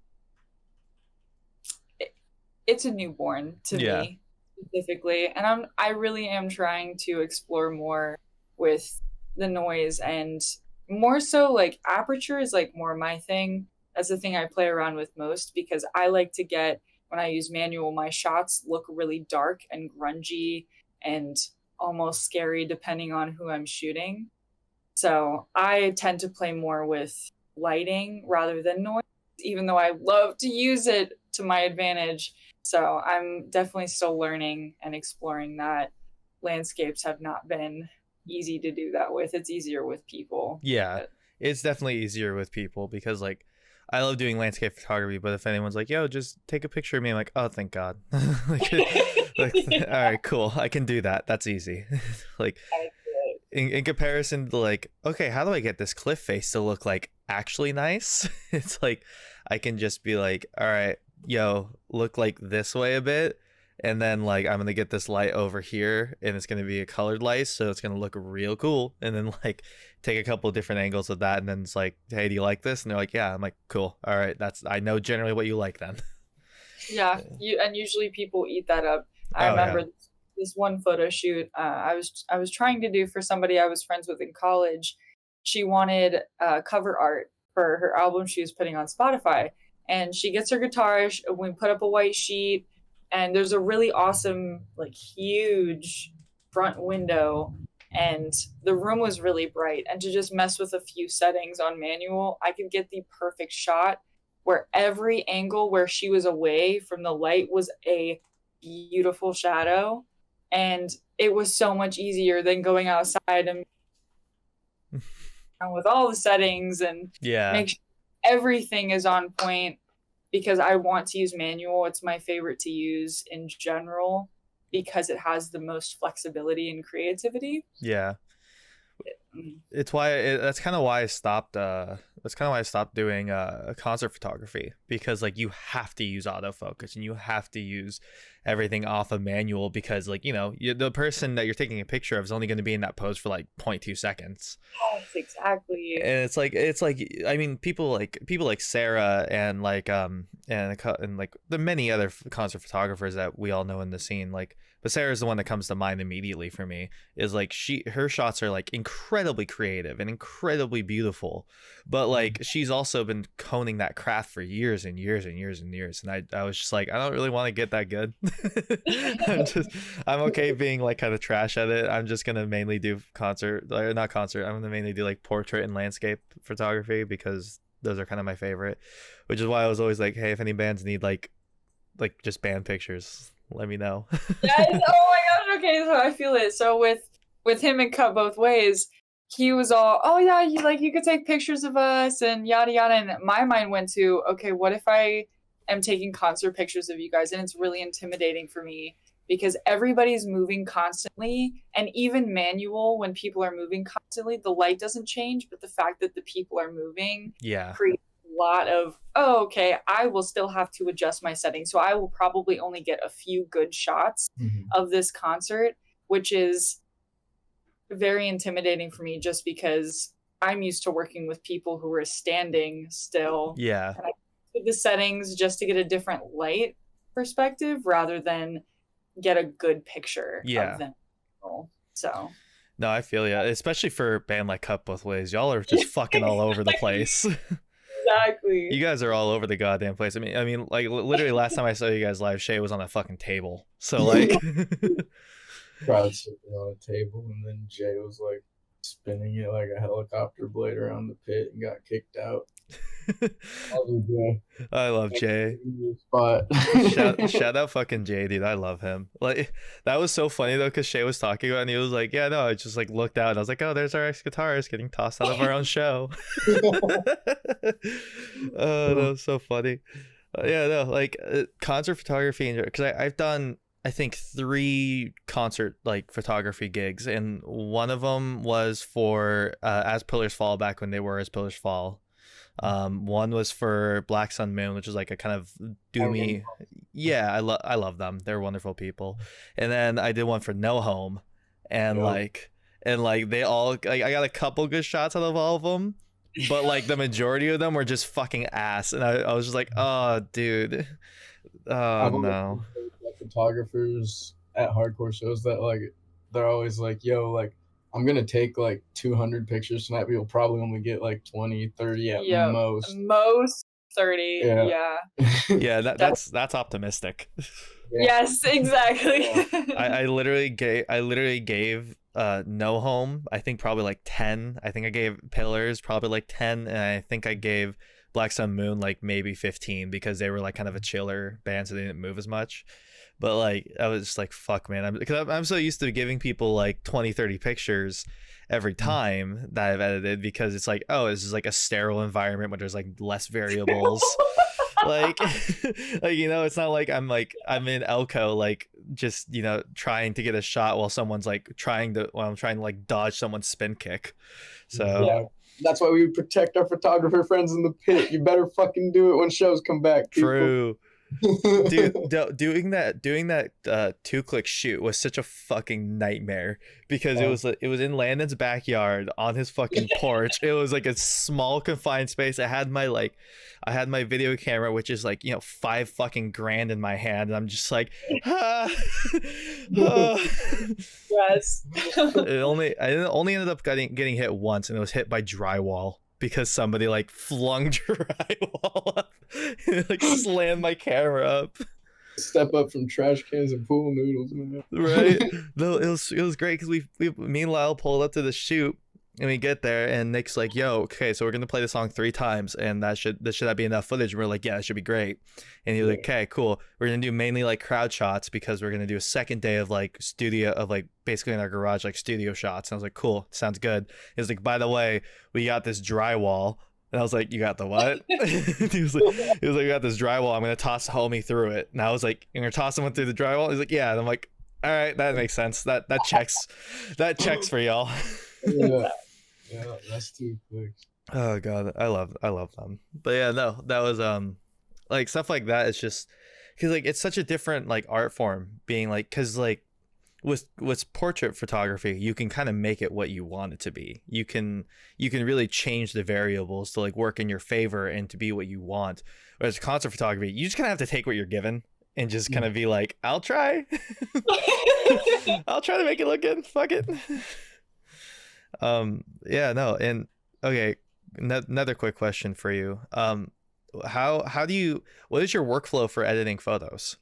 it's a newborn to me specifically, and I really am trying to explore more with the noise, and more so like aperture is like more my thing. That's the thing I play around with most, because I like to get, when I use manual, my shots look really dark and grungy and almost scary depending on who I'm shooting. So I tend to play more with lighting rather than noise, even though I love to use it to my advantage. So I'm definitely still learning and exploring that. Landscapes have not been easy to do that with. It's easier with people. Yeah, it's definitely easier with people because like I love doing landscape photography, but if anyone's like, yo, just take a picture of me, I'm like, oh, thank God. Like, all right, cool. I can do that. That's easy. Like in comparison to like, okay, how do I get this cliff face to look like actually nice? It's like I can just be like, all right, yo, look like this way a bit. And then like I'm gonna get this light over here and it's gonna be a colored light, so it's gonna look real cool. And then like take a couple of different angles of that and then it's like, hey, do you like this? And they're like, yeah. I'm like, cool. All right, I know generally what you like then. Yeah, and usually people eat that up. I Oh, remember yeah. this one photo shoot I was trying to do for somebody I was friends with in college. She wanted cover art for her album she was putting on Spotify, and she gets her guitar. We put up a white sheet, and there's a really awesome, like, huge front window, and the room was really bright. And to just mess with a few settings on manual, I could get the perfect shot where every angle where she was away from the light was a beautiful shadow. And it was so much easier than going outside and with all the settings and Yeah. make sure everything is on point, because I want to use manual. It's my favorite to use in general because it has the most flexibility and creativity. Yeah. It's why that's kind of why I stopped doing concert photography, because like you have to use autofocus and you have to use everything off of manual, because like, you know, the person that you're taking a picture of is only going to be in that pose for like 0.2 seconds. Yes, exactly. And it's like I mean, people like Sarah and like and like the many other concert photographers that we all know in the scene, like, but Sarah's the one that comes to mind immediately for me, is like her shots are like incredibly creative and incredibly beautiful, but like she's also been honing that craft for years and years and years and years, and I was just like, I don't really want to get that good. I'm okay being like kind of trash at it. I'm just gonna mainly do not concert, I'm gonna mainly do like portrait and landscape photography, because those are kind of my favorite, which is why I was always like, hey, if any bands need like just band pictures, let me know. Yes. Oh my gosh. Okay, so I feel it. So with him and Cut Both Ways, he was all, oh yeah, you could take pictures of us and yada yada. And my mind went to, okay, what if I am taking concert pictures of you guys? And it's really intimidating for me because everybody's moving constantly, and even manual, when people are moving constantly, the light doesn't change, but the fact that the people are moving creates a lot of, oh, okay, I will still have to adjust my settings. So I will probably only get a few good shots of this concert, which is very intimidating for me, just because I'm used to working with people who are standing still. Yeah. And I did the settings just to get a different light perspective rather than get a good picture of them. So no, I feel you, especially for a band like Cut Both Ways. Y'all are just fucking all over the place. Exactly. You guys are all over the goddamn place. I mean, like literally last time I saw you guys live, Shay was on a fucking table. So like, crowd sitting on a table, and then Jay was like spinning it like a helicopter blade around the pit and got kicked out. I love Jay. Shout out fucking Jay, dude. I love him. Like, that was so funny though, because Shay was talking about it and he was like, yeah, no, I just like looked out and I was like, oh, there's our ex-guitarist getting tossed out of our own show. Oh, that was so funny. Yeah, no, like concert photography, because I've done, I think, 3 concert like photography gigs, and one of them was for As Pillars Fall, back when they were As Pillars Fall. One was for Black Sun Moon, which is like a kind of doomy. Yeah, I love them. They're wonderful people. And then I did one for No Home, and like they all, like, I got a couple good shots out of all of them, but like the majority of them were just fucking ass, and I was just like, oh dude, oh no. Photographers at hardcore shows that like they're always like, yo, like, I'm gonna take like 200 pictures tonight, but you'll probably only get like 20, 30 at most 30. Yeah. Yeah, that's optimistic. Yes, exactly. I literally gave No Home, I think probably like 10. I think I gave Pillars probably like 10, and I think I gave Black Sun Moon like maybe 15 because they were like kind of a chiller band, so they didn't move as much. But like I was just like, fuck, man, I'm so used to giving people like 20, 30 pictures every time that I've edited, because it's like, oh, this is like a sterile environment where there's like less variables. Like like, you know, it's not like I'm in Elko like just, you know, trying to get a shot while I'm trying to like dodge someone's spin kick. So Yeah, that's why we protect our photographer friends in the pit. You better fucking do it when shows come back, people. true. Dude, doing that 2-click shoot was such a fucking nightmare, because it was in Landon's backyard on his fucking porch. It was like a small confined space. I had my video camera, which is like, you know, $5 fucking grand in my hand, and I'm just like, ah, ah. Yes. I only ended up getting hit once, and it was hit by drywall, because somebody like flung drywall up and like slammed my camera up. Step up from trash cans and pool noodles, man. Right? No, it was great, because we meanwhile pulled up to the shoot, and we get there, and Nick's like, yo, okay, so we're gonna play the song 3 times, and should that be enough footage? And we're like, yeah, that should be great. And he's like, okay, cool, we're gonna do mainly like crowd shots, because we're gonna do a second day of like studio, of like basically in our garage, like studio shots. And I was like, cool, sounds good. He's like, by the way, we got this drywall. And I was like, you got the what? he was like, we got this drywall, I'm gonna toss homie through it. And I was like, you're gonna toss someone through the drywall? He's like, yeah. And I'm like, all right, that makes sense, that checks for y'all. Yeah, that's 2 clicks. Oh god, I love them. But yeah, no, that was like stuff like that. It's just because like it's such a different like art form, being like, because like with portrait photography, you can kind of make it what you want it to be. You can really change the variables to like work in your favor and to be what you want. Whereas concert photography, you just kind of have to take what you're given and just kind of be like, I'll try to make it look good, fuck it. Yeah, no. And okay, another quick question for you. How do you, what is your workflow for editing photos?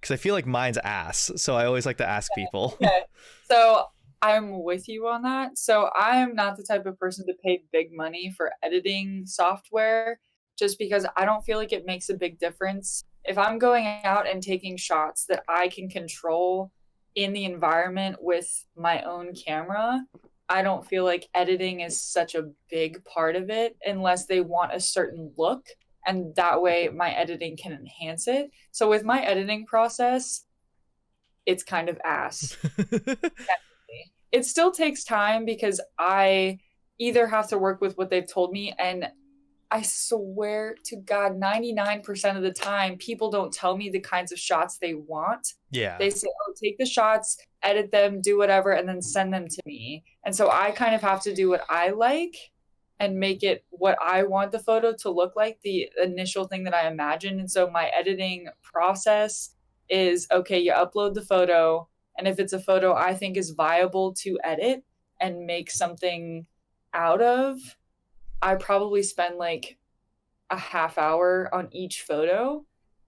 Because I feel like mine's ass, so I always like to ask people. Okay. So I'm with you on that. So I'm not the type of person to pay big money for editing software, just because I don't feel like it makes a big difference. If I'm going out and taking shots that I can control in the environment with my own camera, I don't feel like editing is such a big part of it, unless they want a certain look, and that way my editing can enhance it. So with my editing process, it's kind of ass. It still takes time, because I either have to work with what they've told me, and I swear to God, 99% of the time, people don't tell me the kinds of shots they want. Yeah. They say, oh, take the shots, edit them, do whatever, and then send them to me. And so I kind of have to do what I like and make it what I want the photo to look like, the initial thing that I imagined. And so my editing process is, okay, you upload the photo, and if it's a photo I think is viable to edit and make something out of, I probably spend like a half hour on each photo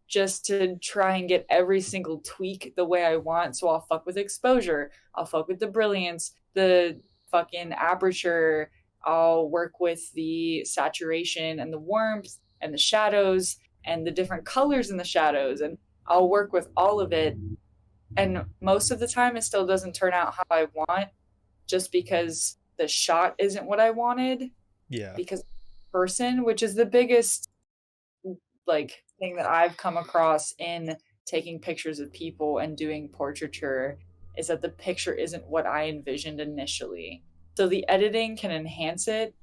just to try and get every single tweak the way I want. So I'll fuck with exposure, I'll fuck with the brilliance, the fucking aperture, I'll work with the saturation and the warmth and the shadows and the different colors in the shadows, and I'll work with all of it. And most of the time it still doesn't turn out how I want, just because the shot isn't what I wanted. Yeah. Because person, which is the biggest like thing that I've come across in taking pictures of people and doing portraiture, is that the picture isn't what I envisioned initially. So the editing can enhance it,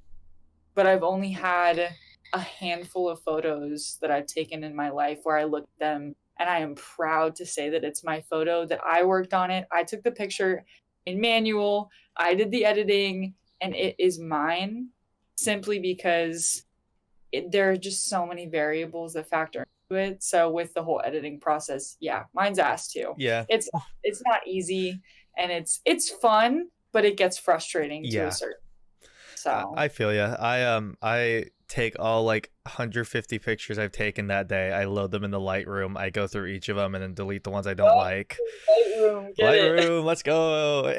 but I've only had a handful of photos that I've taken in my life where I look at them and I am proud to say that it's my photo, that I worked on it. I took the picture in manual, I did the editing, and it is mine, simply because there are just so many variables that factor into it. So with the whole editing process, yeah, mine's ass too. Yeah. It's not easy, and it's fun, but it gets frustrating to Yeah. a certain. So I feel ya. I take all like 150 pictures I've taken that day. I load them in the Lightroom. I go through each of them and then delete the ones I don't like. Lightroom, get Lightroom, let's go.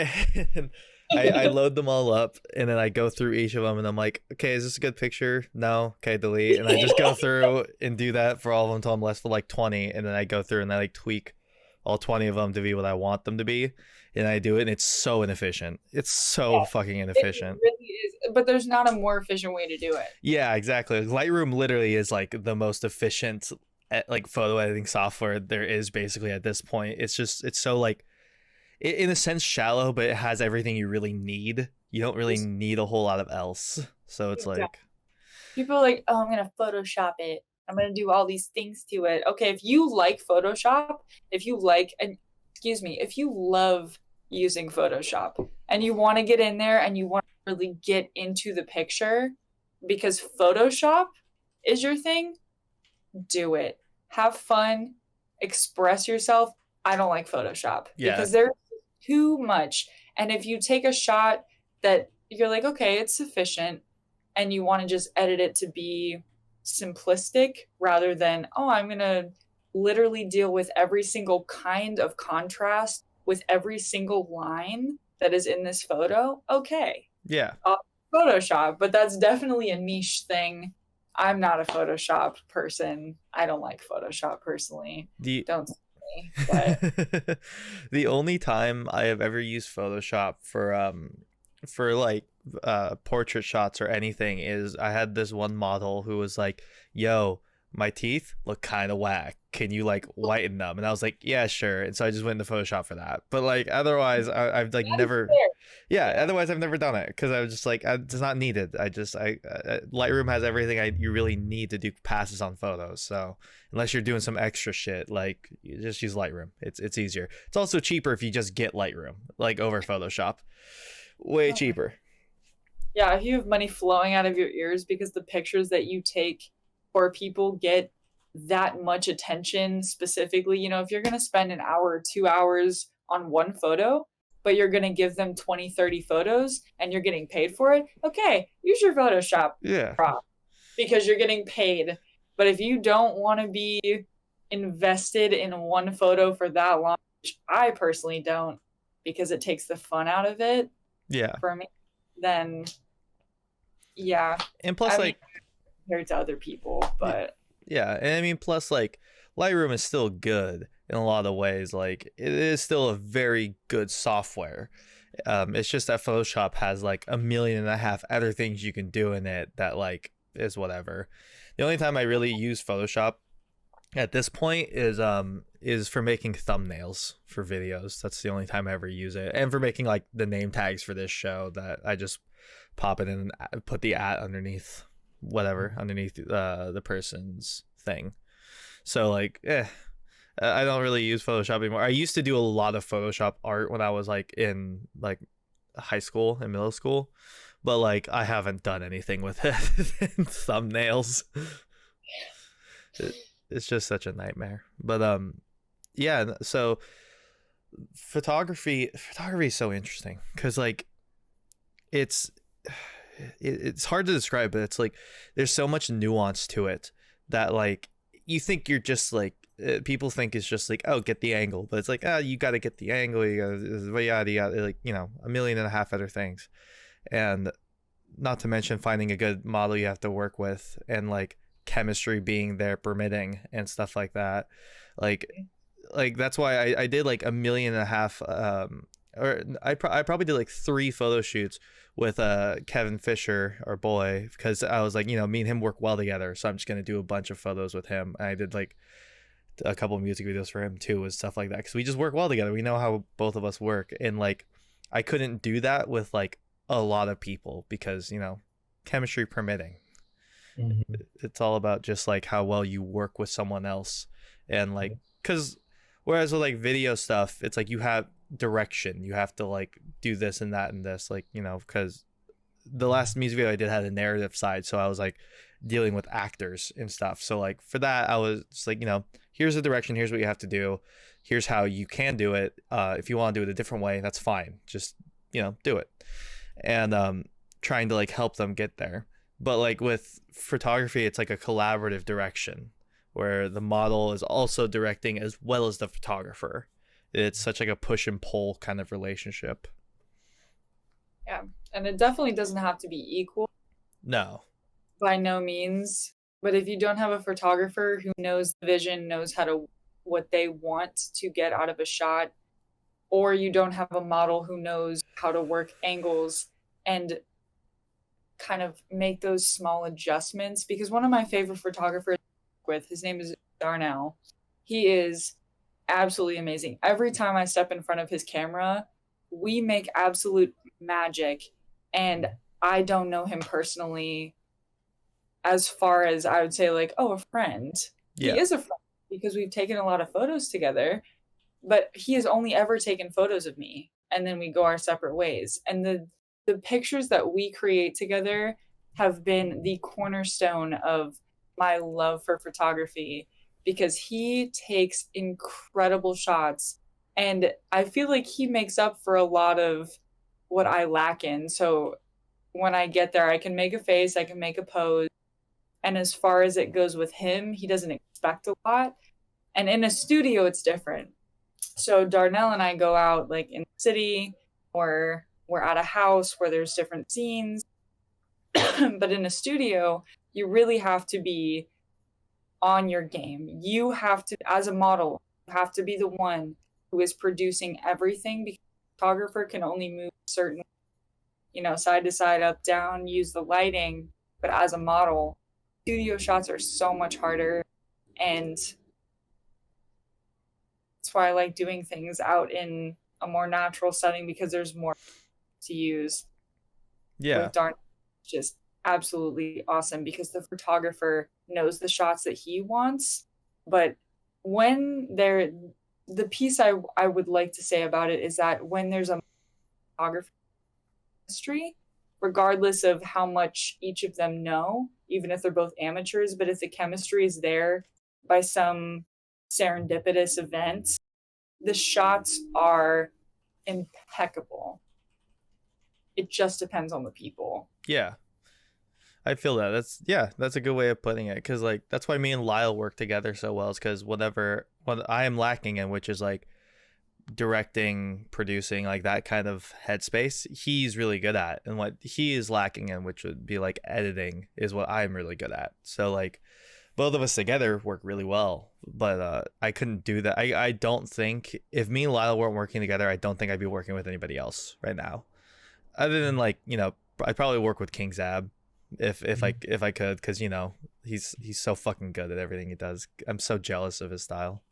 And I load them all up, and then I go through each of them, and I'm like, okay, is this a good picture? No. Okay, delete. And I just go through and do that for all of them until I'm left with like 20, and then I go through and I like tweak all 20 of them to be what I want them to be, and I do it, and it's so inefficient. It's so fucking inefficient. It really is, but there's not a more efficient way to do it. Yeah, exactly. Lightroom literally is like the most efficient like photo editing software there is basically at this point. It's so like in a sense shallow, but it has everything you really need. You don't really need a whole lot of else. So it's like people are like, oh, I'm gonna Photoshop it. I'm gonna do all these things to it. Okay, if you like Photoshop, if you love using Photoshop and you want to get in there and you want to really get into the picture because Photoshop is your thing, do it. Have fun, express yourself. I don't like Photoshop because there's too much. And if you take a shot that you're like, okay, it's sufficient, and you want to just edit it to be simplistic rather than, oh, I'm going to literally deal with every single kind of contrast with every single line that is in this photo. Okay. Yeah. Photoshop, but that's definitely a niche thing. I'm not a Photoshop person. I don't like Photoshop personally. Don't say me, but the only time I have ever used Photoshop for like portrait shots or anything is I had this one model who was like, yo, my teeth look kind of whack, can you like whiten them? And I was like, yeah, sure. And so I just went into Photoshop for that. But like otherwise I've like never otherwise I've never done it because I was just like, it's not needed. Lightroom has everything you really need to do passes on photos. So unless you're doing some extra shit, like you just use Lightroom. It's easier. It's also cheaper if you just get Lightroom, like over Photoshop. Way cheaper. Yeah, if you have money flowing out of your ears because the pictures that you take for people get that much attention specifically, if you're going to spend an hour or 2 hours on one photo, but you're going to give them 20, 30 photos and you're getting paid for it, okay, use your Photoshop prop because you're getting paid. But if you don't want to be invested in one photo for that long, which I personally don't, because it takes the fun out of it for me, then and plus compared to other people, but and I mean plus like Lightroom is still good in a lot of ways. Like it is still a very good software. It's just that Photoshop has like 1.5 million other things you can do in it that like is whatever. The only time I really use Photoshop at this point is for making thumbnails for videos. That's the only time I ever use it, and for making like the name tags for this show that I just pop it in and put the @ underneath underneath the person's thing. So like I don't really use Photoshop anymore. I used to do a lot of Photoshop art when I was like in like high school and middle school, but like I haven't done anything with it. Thumbnails, it's just such a nightmare. But so photography is so interesting because like it's hard to describe, but it's like there's so much nuance to it that like you think you're just like people think it's just like, oh, get the angle, but it's like, you got to get the angle, you got to like 1.5 million other things, and not to mention finding a good model you have to work with, and like chemistry being there permitting and stuff like that. Like that's why I did like 1.5 million or I probably did like 3 photo shoots with Kevin Fisher, our boy, because I was like, me and him work well together, so I'm just gonna do a bunch of photos with him. And I did like a couple of music videos for him too, and stuff like that, because we just work well together. We know how both of us work, and like I couldn't do that with like a lot of people because chemistry permitting. It's all about just like how well you work with someone else, and like because whereas with like video stuff, it's like you have direction, you have to like do this and that and this, like because the last music video I did had a narrative side, so I was like dealing with actors and stuff. So like for that I was just like, here's the direction, here's what you have to do, here's how you can do it. If you want to do it a different way, that's fine, just do it. And trying to like help them get there. But like with photography, it's like a collaborative direction where the model is also directing as well as the photographer. It's such like a push and pull kind of relationship. Yeah. And it definitely doesn't have to be equal No. by no means. But if you don't have a photographer who knows the vision, knows how to what they want to get out of a shot, or you don't have a model who knows how to work angles and kind of make those small adjustments, because one of my favorite photographers with, his name is Darnell. He is absolutely amazing. Every time I step in front of his camera, we make absolute magic. And I don't know him personally as far as I would say, like, oh, a friend. Yeah. He is a friend because we've taken a lot of photos together, but he has only ever taken photos of me. And then we go our separate ways. And the pictures that we create together have been the cornerstone of my love for photography, because he takes incredible shots. And I feel like he makes up for a lot of what I lack in. So when I get there, I can make a face, I can make a pose. And as far as it goes with him, he doesn't expect a lot. And in a studio, it's different. So Darnell and I go out like in the city, or we're at a house where there's different scenes. But in a studio, you really have to be on your game. You have to, as a model, you have to be the one who is producing everything, because the photographer can only move certain, side to side, up, down, use the lighting. But as a model, studio shots are so much harder. And that's why I like doing things out in a more natural setting, because there's more to use. Yeah. With Darn, just absolutely awesome, because the photographer knows the shots that he wants. But when the piece I would like to say about it is that when there's a photography chemistry, regardless of how much each of them know, even if they're both amateurs, but if the chemistry is there by some serendipitous event, the shots are impeccable. It just depends on the people. Yeah. I feel that. That's a good way of putting it, because like that's why me and Lyle work together so well, is because what I am lacking in, which is like directing, producing, like that kind of headspace, he's really good at, and what he is lacking in, which would be like editing, is what I'm really good at. So like both of us together work really well, but I couldn't do that. I don't think, if me and Lyle weren't working together, I don't think I'd be working with anybody else right now, other than like, I'd probably work with King Zab if I could, because he's so fucking good at everything he does. I'm so jealous of his style.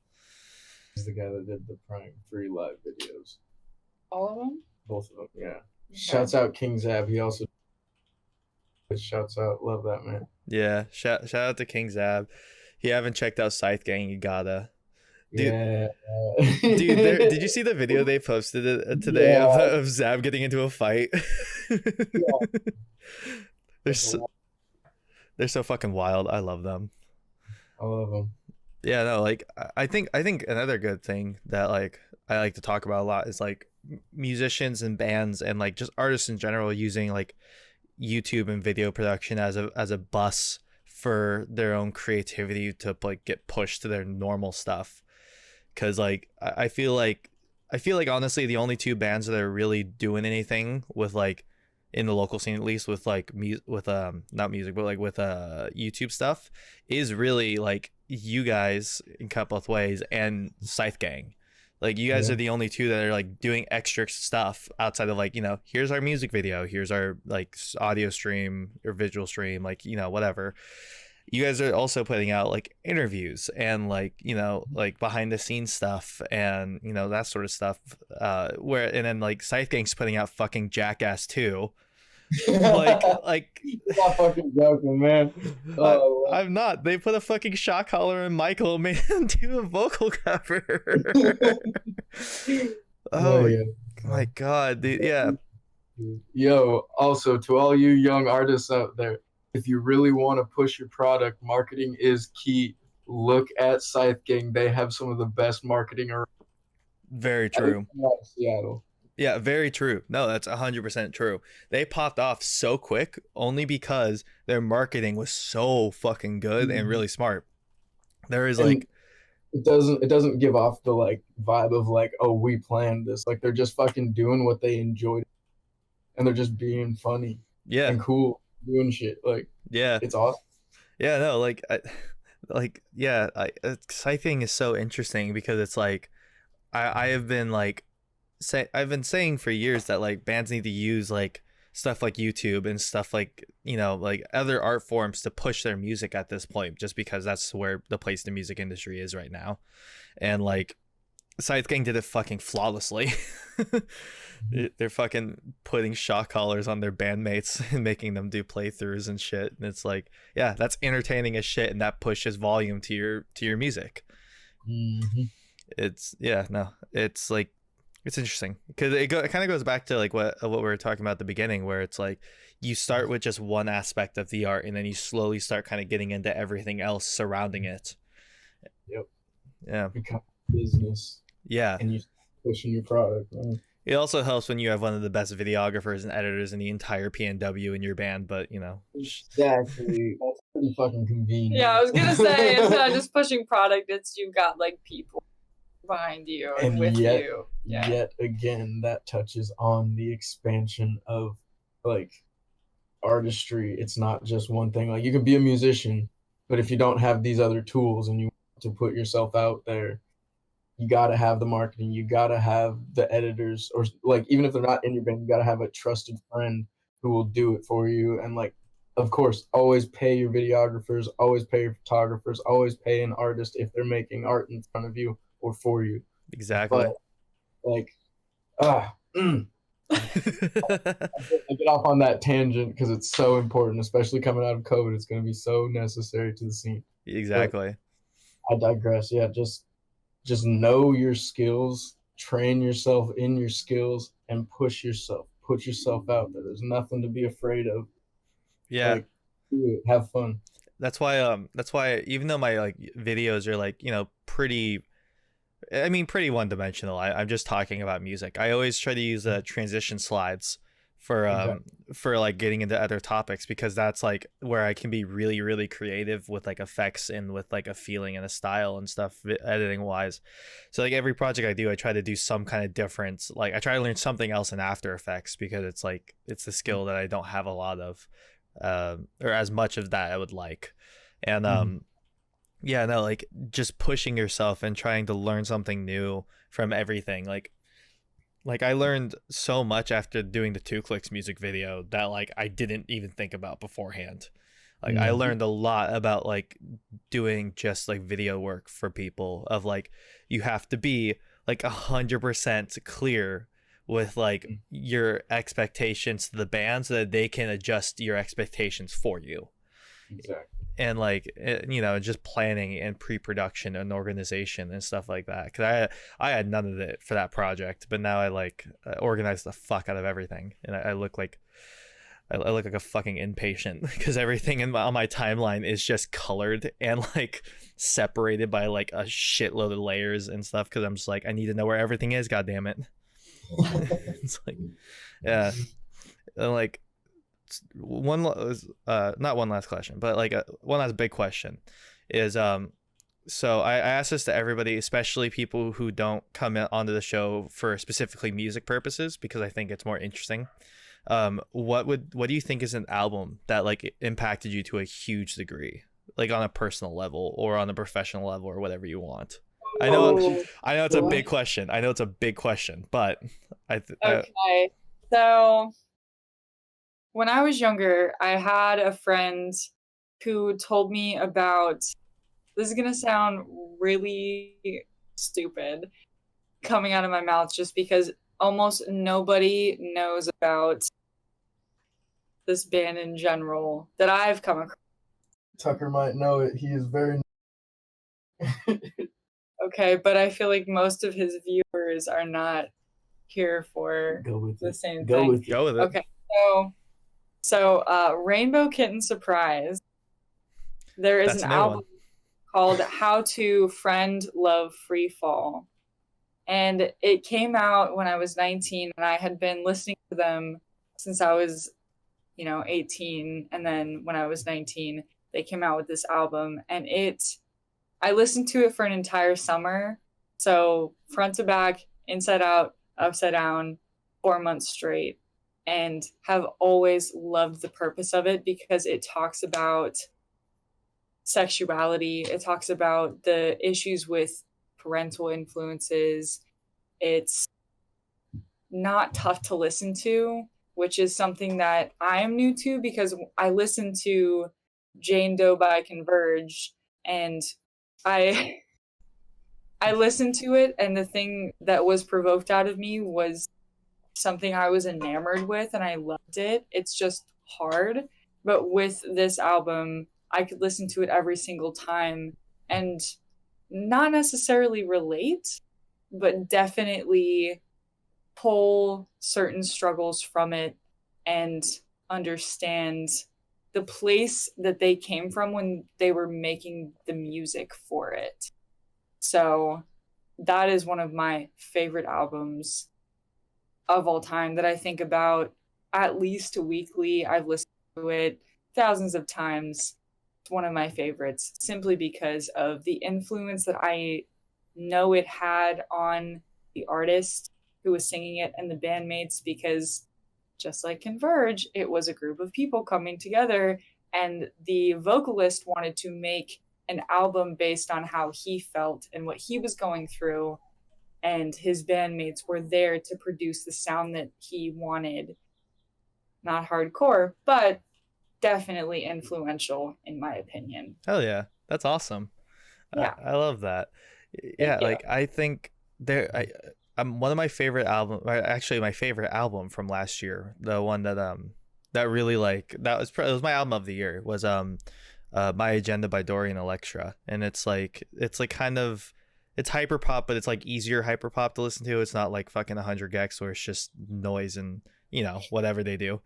He's the guy that did the Prime Free live videos. All of them? Both of them, yeah. Okay. Shouts out King Zab. He also shouts out. Love that man. Yeah, shout out to King Zab. If you haven't checked out Scythe Gang, you gotta. Dude, yeah. Dude, did you see the video they posted today of Zab getting into a fight? They're so fucking wild. I love them. I love them. Yeah, no, like I think another good thing that like I like to talk about a lot is like musicians and bands and like just artists in general using like YouTube and video production as a bus for their own creativity to like get pushed to their normal stuff. Cause like I feel like honestly the only two bands that are really doing anything with like in the local scene, at least with like not music, but like with YouTube stuff, is really like you guys in Cut Both Ways and Scythe Gang. Like you guys are the only two that are like doing extra stuff outside of like, here's our music video, here's our like audio stream or visual stream, like, whatever. You guys are also putting out like interviews and like, like behind the scenes stuff and, that sort of stuff. And then like Scythe Gang's putting out fucking Jackass 2. like You're not fucking joking, man. I'm not. They put a fucking shock collar in Michael and made him do a vocal cover. Oh my god, dude. Yeah. Yo, also to all you young artists out there, if you really want to push your product, marketing is key. Look at Scythe Gang. They have some of the best marketing around. Very true. Seattle. Yeah, very true. No, that's 100% true. They popped off so quick only because their marketing was so fucking good and really smart. There is And like, it doesn't give off the like vibe of like, oh, we planned this. Like they're just fucking doing what they enjoyed, and they're just being funny yeah, and cool, doing shit. Like yeah, it's awesome. yeah. No, yeah. Scything is so interesting because it's like, I have been like, I've been saying for years that like bands need to use like stuff like YouTube and stuff like, like other art forms to push their music at this point, just because that's where the place the music industry is right now. And like Scythe Gang did it fucking flawlessly. They're fucking putting shock collars on their bandmates and making them do playthroughs and shit. And it's like, yeah, that's entertaining as shit, and that pushes volume to your music. Mm-hmm. It's yeah, no, it's like it's interesting because it kind of goes back to like what we were talking about at the beginning, where it's like you start with just one aspect of the art and then you slowly start kind of getting into everything else surrounding it. Yep. Yeah. Become business. Yeah. And you pushing your product. Man. It also helps when you have one of the best videographers and editors in the entire PNW in your band, but Exactly. That's pretty fucking convenient. Yeah, I was gonna say it's not just pushing product; it's you got like people behind you and with you. Yeah. Yet again, that touches on the expansion of like artistry. It's not just one thing. Like you can be a musician, but if you don't have these other tools and you want to put yourself out there, you got to have the marketing, you got to have the editors, or like even if they're not in your band, you got to have a trusted friend who will do it for you. And like, of course, always pay your videographers, always pay your photographers, always pay an artist if they're making art in front of you or for you. Exactly. But like, I get off on that tangent because it's so important, especially coming out of COVID. It's going to be so necessary to the scene. Exactly. But I digress. Yeah, just know your skills, train yourself in your skills, and push yourself. Put yourself out there. There's nothing to be afraid of. Yeah. Like, do it. Have fun. That's why even though my like videos are like, pretty pretty one-dimensional. I'm just talking about music. I always try to use transition slides for like getting into other topics, because that's like where I can be really, really creative with like effects and with like a feeling and a style and stuff editing wise. So like every project I do, I try to do some kind of difference. Like I try to learn something else in After Effects, because it's like it's a skill that I don't have a lot of, or as much of that I would like. And yeah, no, like just pushing yourself and trying to learn something new from everything. Like I learned so much after doing the 2 Clicks music video that like I didn't even think about beforehand. Like I learned a lot about like doing just like video work for people, of like you have to be like 100% clear with like your expectations to the band so that they can adjust your expectations for you. Exactly. And like just planning and pre-production and organization and stuff like that, because I had none of it for that project, but now I like organize the fuck out of everything, and I look like a fucking impatient because everything on my timeline is just colored and like separated by like a shitload of layers and stuff, because I'm just like, I need to know where everything is, god damn it. It's like, yeah. And like not one last question, but like one last big question is so I asked this to everybody, especially people who don't come onto the show for specifically music purposes, because I think it's more interesting. What do you think is an album that like impacted you to a huge degree, like on a personal level or on a professional level or whatever you want? I know it's a big question. But okay. So when I was younger, I had a friend who told me about, this is going to sound really stupid coming out of my mouth just because almost nobody knows about this band in general that I've come across. Tucker might know it. He is very... Okay, but I feel like most of his viewers are not here for the same thing. Go with it. Okay, so Rainbow Kitten Surprise. There is an album called How to Friend Love Free Fall. And it came out when I was 19, and I had been listening to them since I was, 18. And then when I was 19, they came out with this album, and I listened to it for an entire summer. So front to back, inside out, upside down, 4 months straight, and have always loved the purpose of it because it talks about sexuality. It talks about the issues with parental influences. It's not tough to listen to, which is something that I am new to because I listened to Jane Doe by Converge, and I I listened to it, and the thing that was provoked out of me was something I was enamored with, and I loved it. It's just hard. But with this album, I could listen to it every single time and not necessarily relate, but definitely pull certain struggles from it and understand the place that they came from when they were making the music for it. So that is one of my favorite albums of all time that I think about at least weekly. I've listened to it thousands of times. It's one of my favorites simply because of the influence that I know it had on the artist who was singing it and the bandmates, because just like Converge, it was a group of people coming together, and the vocalist wanted to make an album based on how he felt and what he was going through, and his bandmates were there to produce the sound that he wanted. Not hardcore, but definitely influential in my opinion. Hell yeah, that's awesome. Yeah. I love that. Yeah, Thank you. like I think I'm one of my favorite album, actually my favorite album from last year, the one that really like it was my album of the year, was My Agenda by Dorian Electra. And it's like kind of, it's hyper pop, but it's like easier hyper pop to listen to. It's not like fucking 100 gex where it's just noise and whatever they do.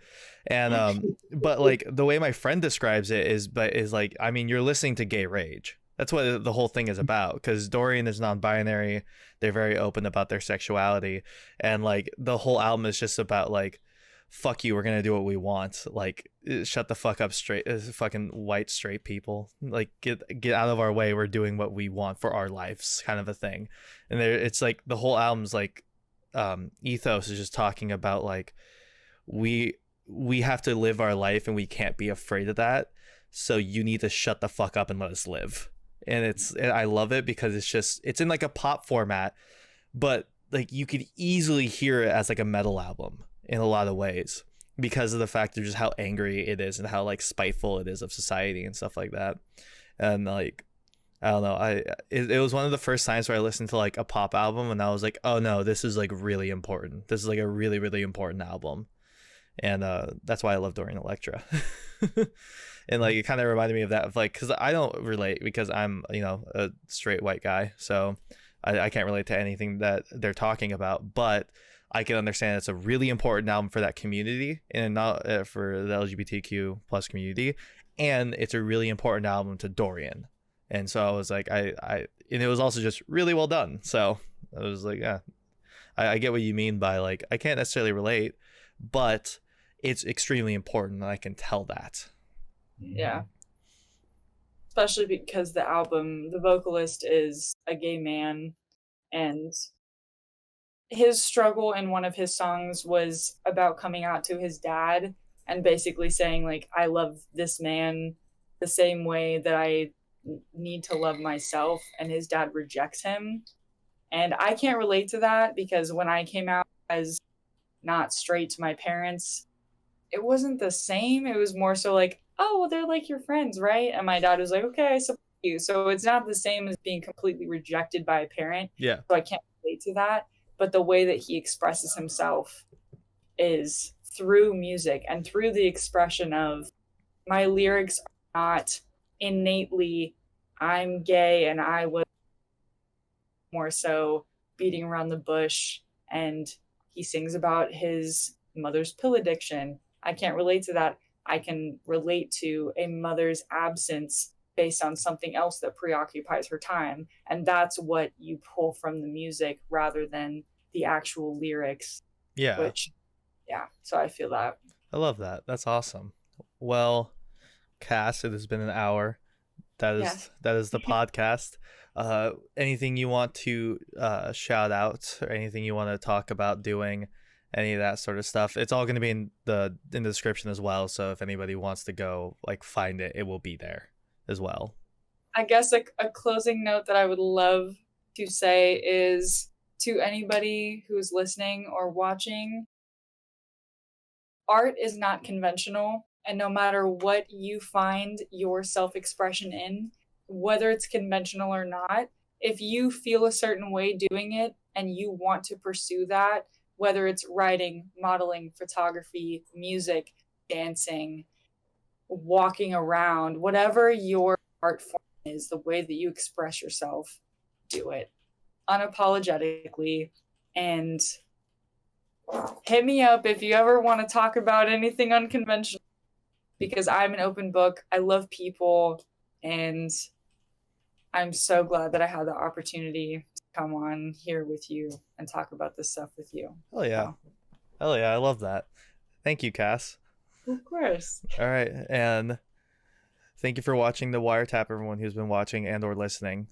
And but like the way my friend describes it is like, I mean, you're listening to gay rage. That's what the whole thing is about, because Dorian is non-binary. They're very open about their sexuality, and like the whole album is just about like, fuck you, we're gonna do what we want. Like, shut the fuck up, straight fucking white straight people. Like, get out of our way. We're doing what we want for our lives, kind of a thing. And it's like the whole album's like ethos is just talking about like, we have to live our life and we can't be afraid of that. So you need to shut the fuck up and let us live. And I love it because it's in like a pop format, but like you could easily hear it as like a metal album in a lot of ways because of the fact of just how angry it is and how like spiteful it is of society and stuff like that. And like, I don't know, it was one of the first times where I listened to like a pop album and I was like, oh no, this is like really important. This is like a really, really important album. And that's why I love Dorian Electra. And like it kind of reminded me of that, of like, because I don't relate because I'm a straight white guy, so I can't relate to anything that they're talking about, but I can understand it's a really important album for that community and not for the LGBTQ plus community, and it's a really important album to Dorian. And so I was like, and it was also just really well done. So I was like, yeah, I get what you mean by like, I can't necessarily relate, but it's extremely important and I can tell that. Yeah. Especially because the vocalist is a gay man, and his struggle in one of his songs was about coming out to his dad and basically saying like, I love this man the same way that I need to love myself, and his dad rejects him. And I can't relate to that because when I came out as not straight to my parents, it wasn't the same. It was more so like, oh, well, they're like your friends, right? And my dad was like, okay, I support you. So it's not the same as being completely rejected by a parent. Yeah. So I can't relate to that. But the way that he expresses himself is through music and through the expression of, my lyrics are not innately, I'm gay and I was, more so beating around the bush. And he sings about his mother's pill addiction. I can't relate to that. I can relate to a mother's absence based on something else that preoccupies her time. And that's what you pull from the music rather than the actual lyrics, Yeah. which, yeah, so I feel that. I love that. That's awesome. Well, Cass, it has been an hour. Yes. That is the podcast. Anything you want to shout out, or anything you want to talk about doing, any of that sort of stuff? It's all going to be in the description as well. So if anybody wants to go like find it, it will be there as well. I guess a closing note that I would love to say is to anybody who's listening or watching, art is not conventional. And no matter what you find your self-expression in, whether it's conventional or not, if you feel a certain way doing it and you want to pursue that, whether it's writing, modeling, photography, music, dancing, walking around, whatever your art form is, the way that you express yourself, do it unapologetically. And hit me up if you ever want to talk about anything unconventional, because I'm an open book. I love people, and I'm so glad that I had the opportunity to come on here with you and talk about this stuff with you. Oh yeah. So. Oh yeah, I love that. Thank you, Cass. Of course. All right, and thank you for watching The Wiretap, everyone who's been watching and or listening.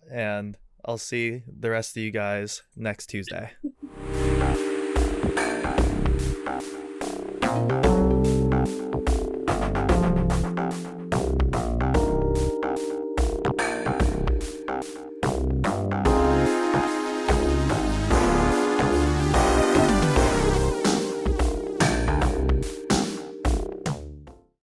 And I'll see the rest of you guys next Tuesday.